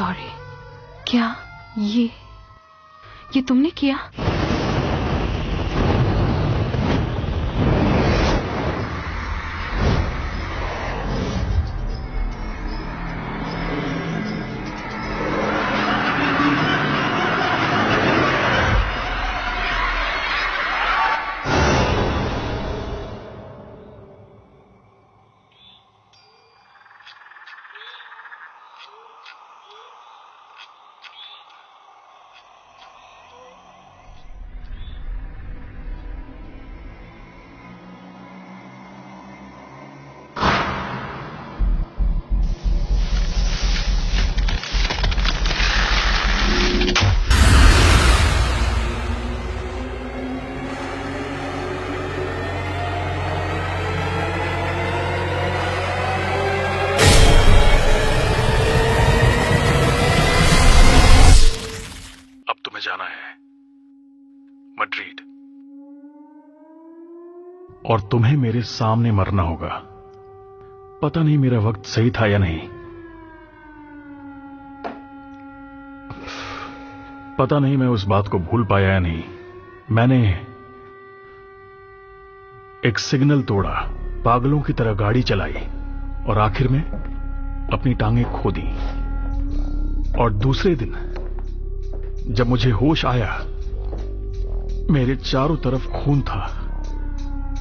सॉरी। क्या ये तुमने किया? और तुम्हें मेरे सामने मरना होगा। पता नहीं मेरा वक्त सही था या नहीं, पता नहीं मैं उस बात को भूल पाया या नहीं। मैंने एक सिग्नल तोड़ा, पागलों की तरह गाड़ी चलाई और आखिर में अपनी टांगें खो दी। और दूसरे दिन जब मुझे होश आया, मेरे चारों तरफ खून था।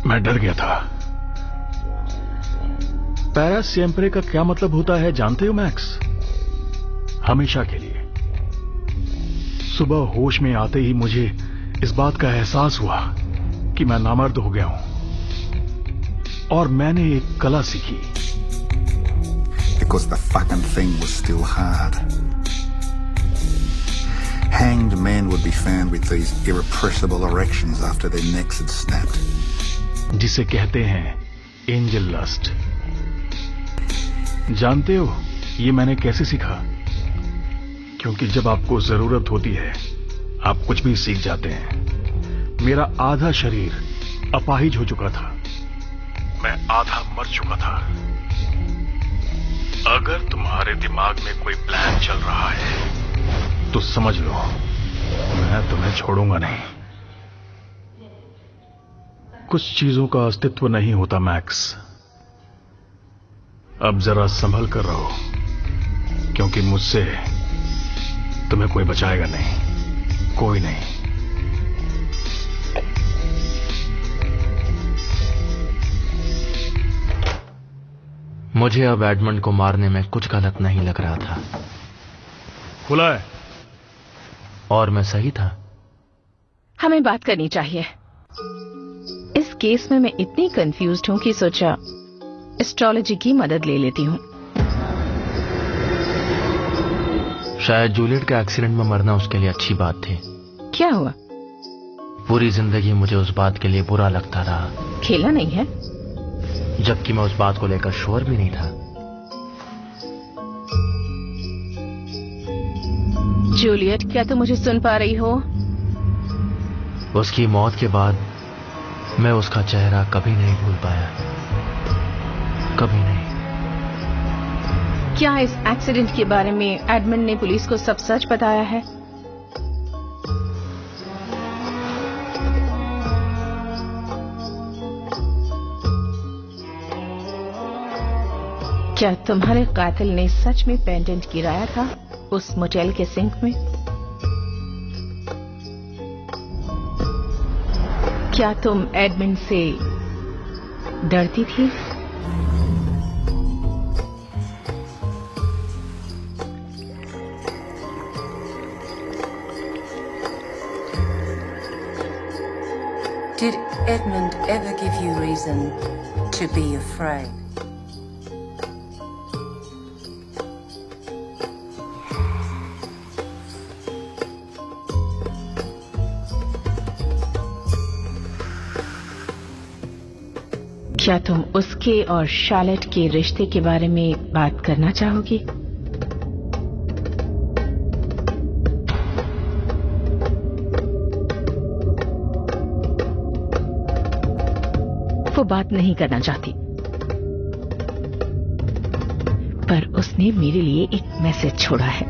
मैं डर गया था। पैरा सिएम्प्रे का क्या मतलब होता है जानते हो मैक्स? हमेशा के लिए। सुबह होश में आते ही मुझे इस बात का एहसास हुआ कि मैं नामर्द हो गया हूं और मैंने एक कला सीखी। Because the fucking thing was still hard. Hanged men would be found with these irrepressible erections after their necks had snapped. जिसे कहते हैं एंजल लस्ट। जानते हो ये मैंने कैसे सीखा? क्योंकि जब आपको जरूरत होती है आप कुछ भी सीख जाते हैं। मेरा आधा शरीर अपाहिज हो चुका था, मैं आधा मर चुका था। अगर तुम्हारे दिमाग में कोई प्लान चल रहा है तो समझ लो मैं तुम्हें छोड़ूंगा नहीं। कुछ चीजों का अस्तित्व नहीं होता मैक्स। अब जरा संभल कर रहो, क्योंकि मुझसे तुम्हें कोई बचाएगा नहीं, कोई नहीं। मुझे अब एडमंड को मारने में कुछ गलत नहीं लग रहा था। खुला है और मैं सही था। हमें बात करनी चाहिए। इस केस में मैं इतनी कंफ्यूज्ड हूं कि सोचा एस्ट्रोलॉजी की मदद ले लेती हूं। शायद जूलियट का एक्सीडेंट में मरना उसके लिए अच्छी बात थी। क्या हुआ? पूरी जिंदगी मुझे उस बात के लिए बुरा लगता रहा। खेला नहीं है? जबकि मैं उस बात को लेकर श्योर भी नहीं था। जूलियट, क्या तुम मुझे सुन पा रही हो? उसकी मौत के बाद मैं उसका चेहरा कभी नहीं भूल पाया, कभी नहीं। क्या इस एक्सीडेंट के बारे में एडमंड ने पुलिस को सब सच बताया है? क्या तुम्हारे कातिल ने सच में पेंडेंट गिराया था उस मोटेल के सिंक में? क्या तुम एडमंड से डरती थी? Did Edmund ever give you reason to be afraid? क्या तुम उसके और शार्लेट के रिश्ते के बारे में बात करना चाहोगी? वो बात नहीं करना चाहती, पर उसने मेरे लिए एक मैसेज छोड़ा है।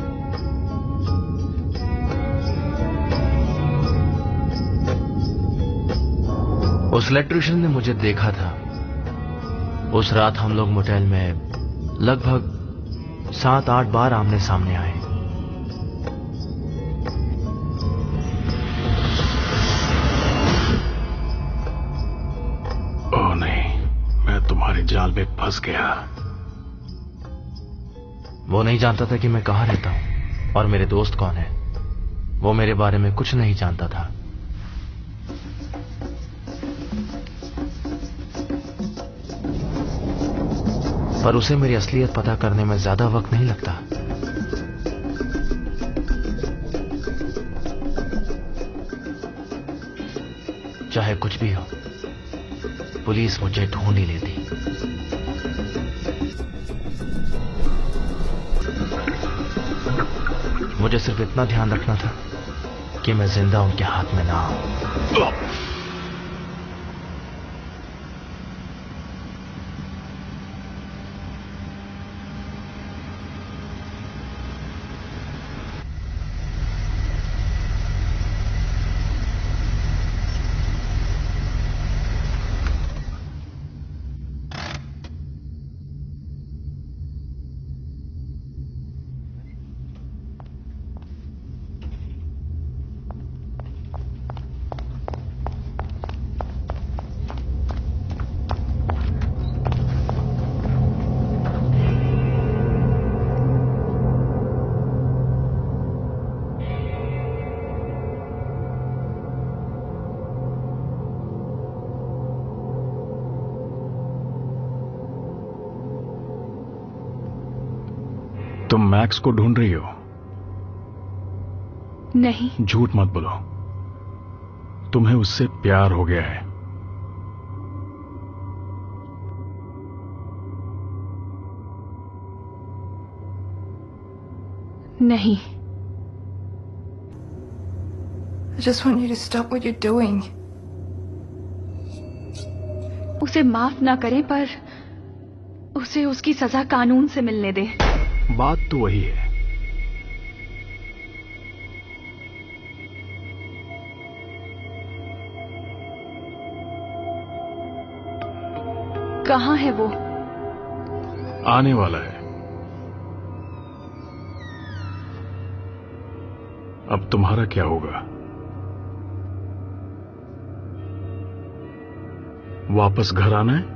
उस इलेक्ट्रिशियन ने मुझे देखा था। उस रात हम लोग मोटेल में लगभग 7-8 बार आमने सामने आए। ओह नहीं, मैं तुम्हारे जाल में फंस गया। वो नहीं जानता था कि मैं कहां रहता हूं और मेरे दोस्त कौन है। वो मेरे बारे में कुछ नहीं जानता था। पर उसे मेरी असलियत पता करने में ज्यादा वक्त नहीं लगता। चाहे कुछ भी हो, पुलिस मुझे ढूंढ ही लेती। मुझे सिर्फ इतना ध्यान रखना था कि मैं जिंदा उनके हाथ में ना आऊं। तुम मैक्स को ढूंढ रही हो? नहीं। झूठ मत बोलो, तुम्हें उससे प्यार हो गया है। नहीं। I just want you to stop what you're doing. उसे माफ ना करें, पर उसे उसकी सजा कानून से मिलने दे। बात तो वही है। कहाँ है वो? आने वाला है। अब तुम्हारा क्या होगा? वापस घर आना है?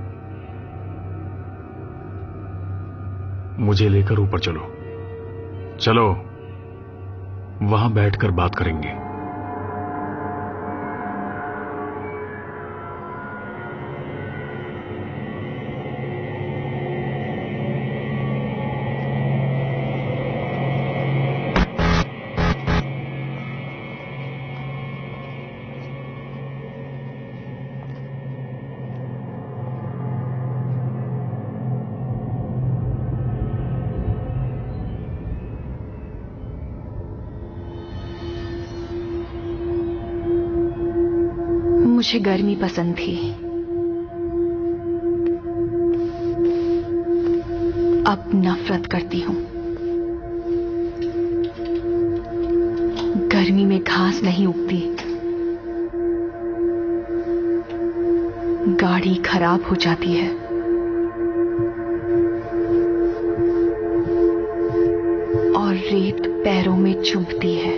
मुझे लेकर ऊपर चलो। चलो, वहां बैठकर बात करेंगे। मुझे गर्मी पसंद थी, अब नफरत करती हूं। गर्मी में घास नहीं उगती, गाड़ी खराब हो जाती है। और रेत पैरों में चुभती है।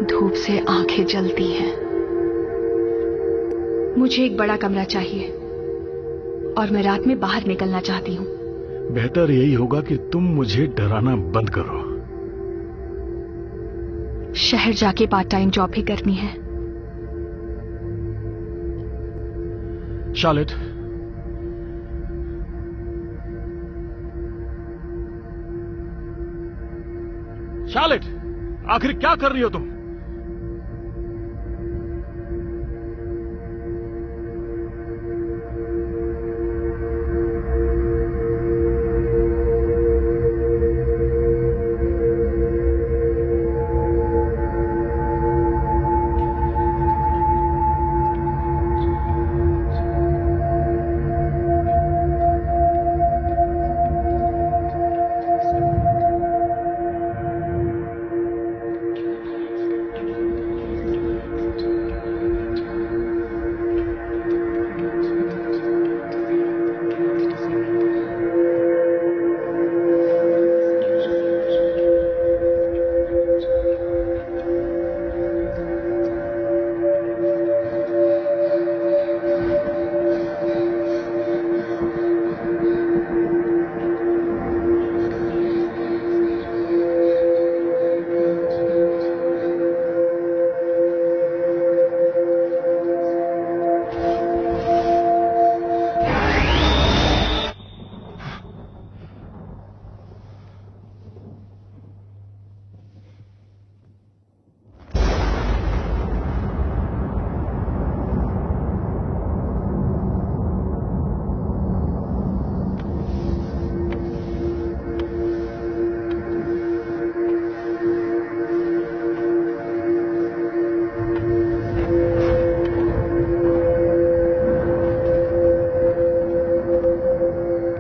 धूप से आंखें जलती हैं। मुझे एक बड़ा कमरा चाहिए और मैं रात में बाहर निकलना चाहती हूँ। बेहतर यही होगा कि तुम मुझे डराना बंद करो। शहर जाके पार्ट टाइम जॉब भी करनी है। शार्लेट, शार्लेट, आखिर क्या कर रही हो तुम?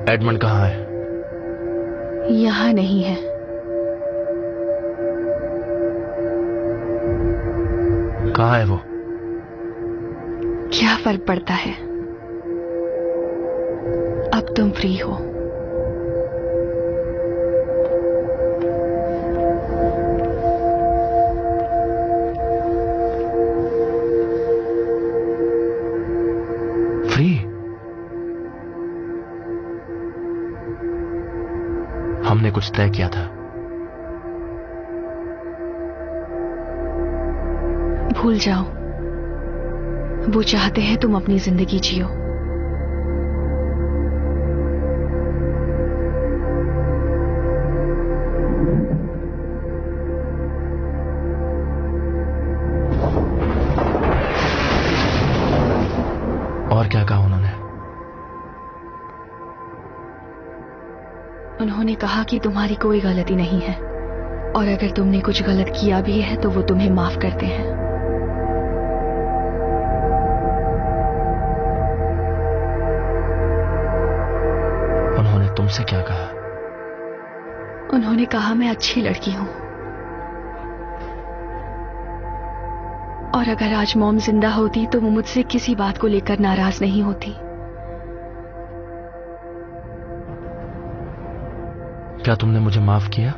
एडमंड कहाँ है? यहाँ नहीं है। कहाँ है वो? क्या फर्क पड़ता है? अब तुम फ्री हो। फ्री? हमने कुछ तय किया था। भूल जाओ। वो चाहते हैं तुम अपनी जिंदगी जियो। और क्या कहा उन्होंने? उन्होंने कहा कि तुम्हारी कोई गलती नहीं है, और अगर तुमने कुछ गलत किया भी है तो वो तुम्हें माफ करते हैं। उन्होंने तुमसे क्या कहा? उन्होंने कहा मैं अच्छी लड़की हूं, और अगर आज मॉम जिंदा होती तो वो मुझसे किसी बात को लेकर नाराज नहीं होती। क्या तुमने मुझे माफ किया?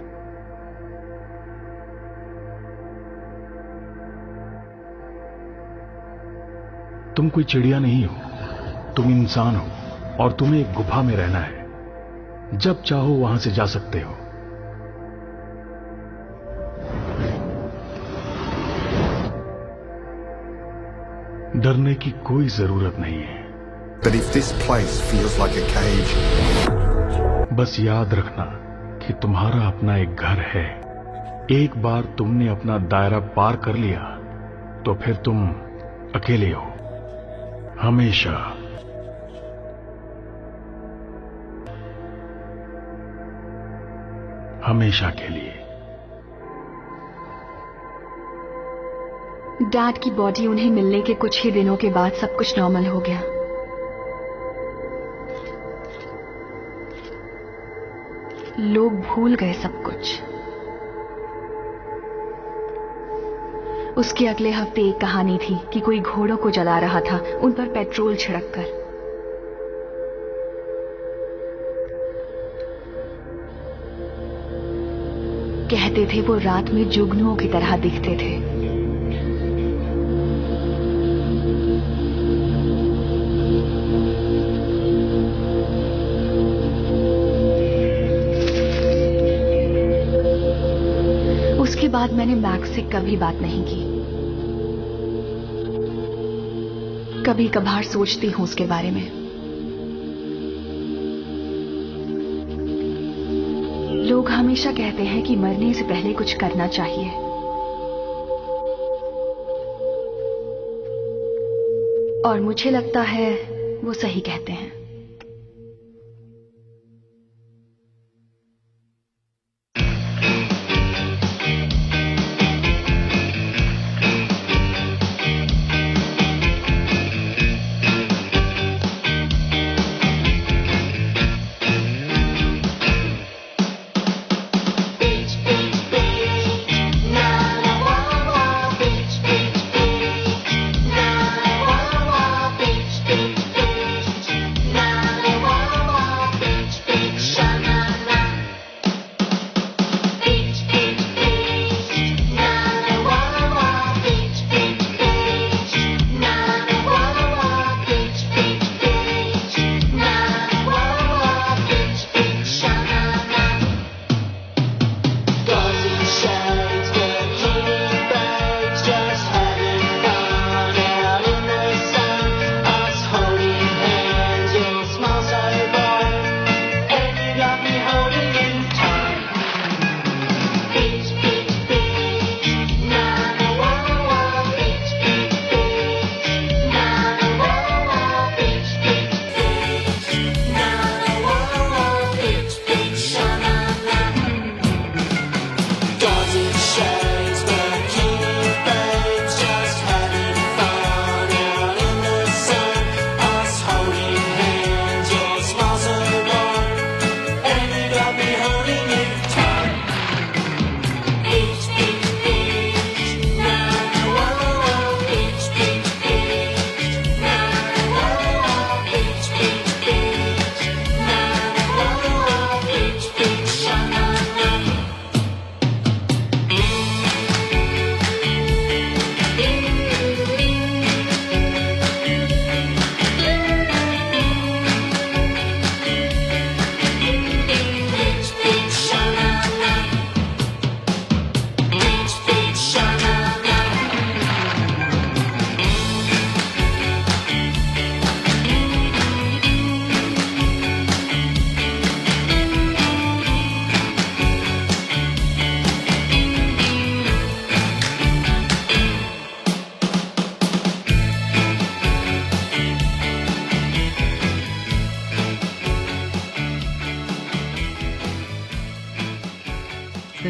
तुम कोई चिड़िया नहीं हो, तुम इंसान हो, और तुम्हें एक गुफा में रहना है। जब चाहो वहां से जा सकते हो। डरने की कोई जरूरत नहीं है। But if this place feels like a cage, बस याद रखना कि तुम्हारा अपना एक घर है। एक बार तुमने अपना दायरा पार कर लिया तो फिर तुम अकेले हो, हमेशा। हमेशा के लिए। डैड की बॉडी उन्हें मिलने के कुछ ही दिनों के बाद सब कुछ नॉर्मल हो गया। लोग भूल गए सब कुछ। उसके अगले हफ्ते एक कहानी थी कि कोई घोड़ों को जला रहा था, उन पर पेट्रोल छिड़ककर। कहते थे वो रात में जुगनुओं की तरह दिखते थे। उसके बाद मैंने मैक्स से कभी बात नहीं की। कभी कभार सोचती हूं उसके बारे में। लोग हमेशा कहते हैं कि मरने से पहले कुछ करना चाहिए। और मुझे लगता है वो सही कहते हैं।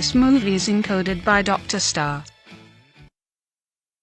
This movie is encoded by Dr. Star.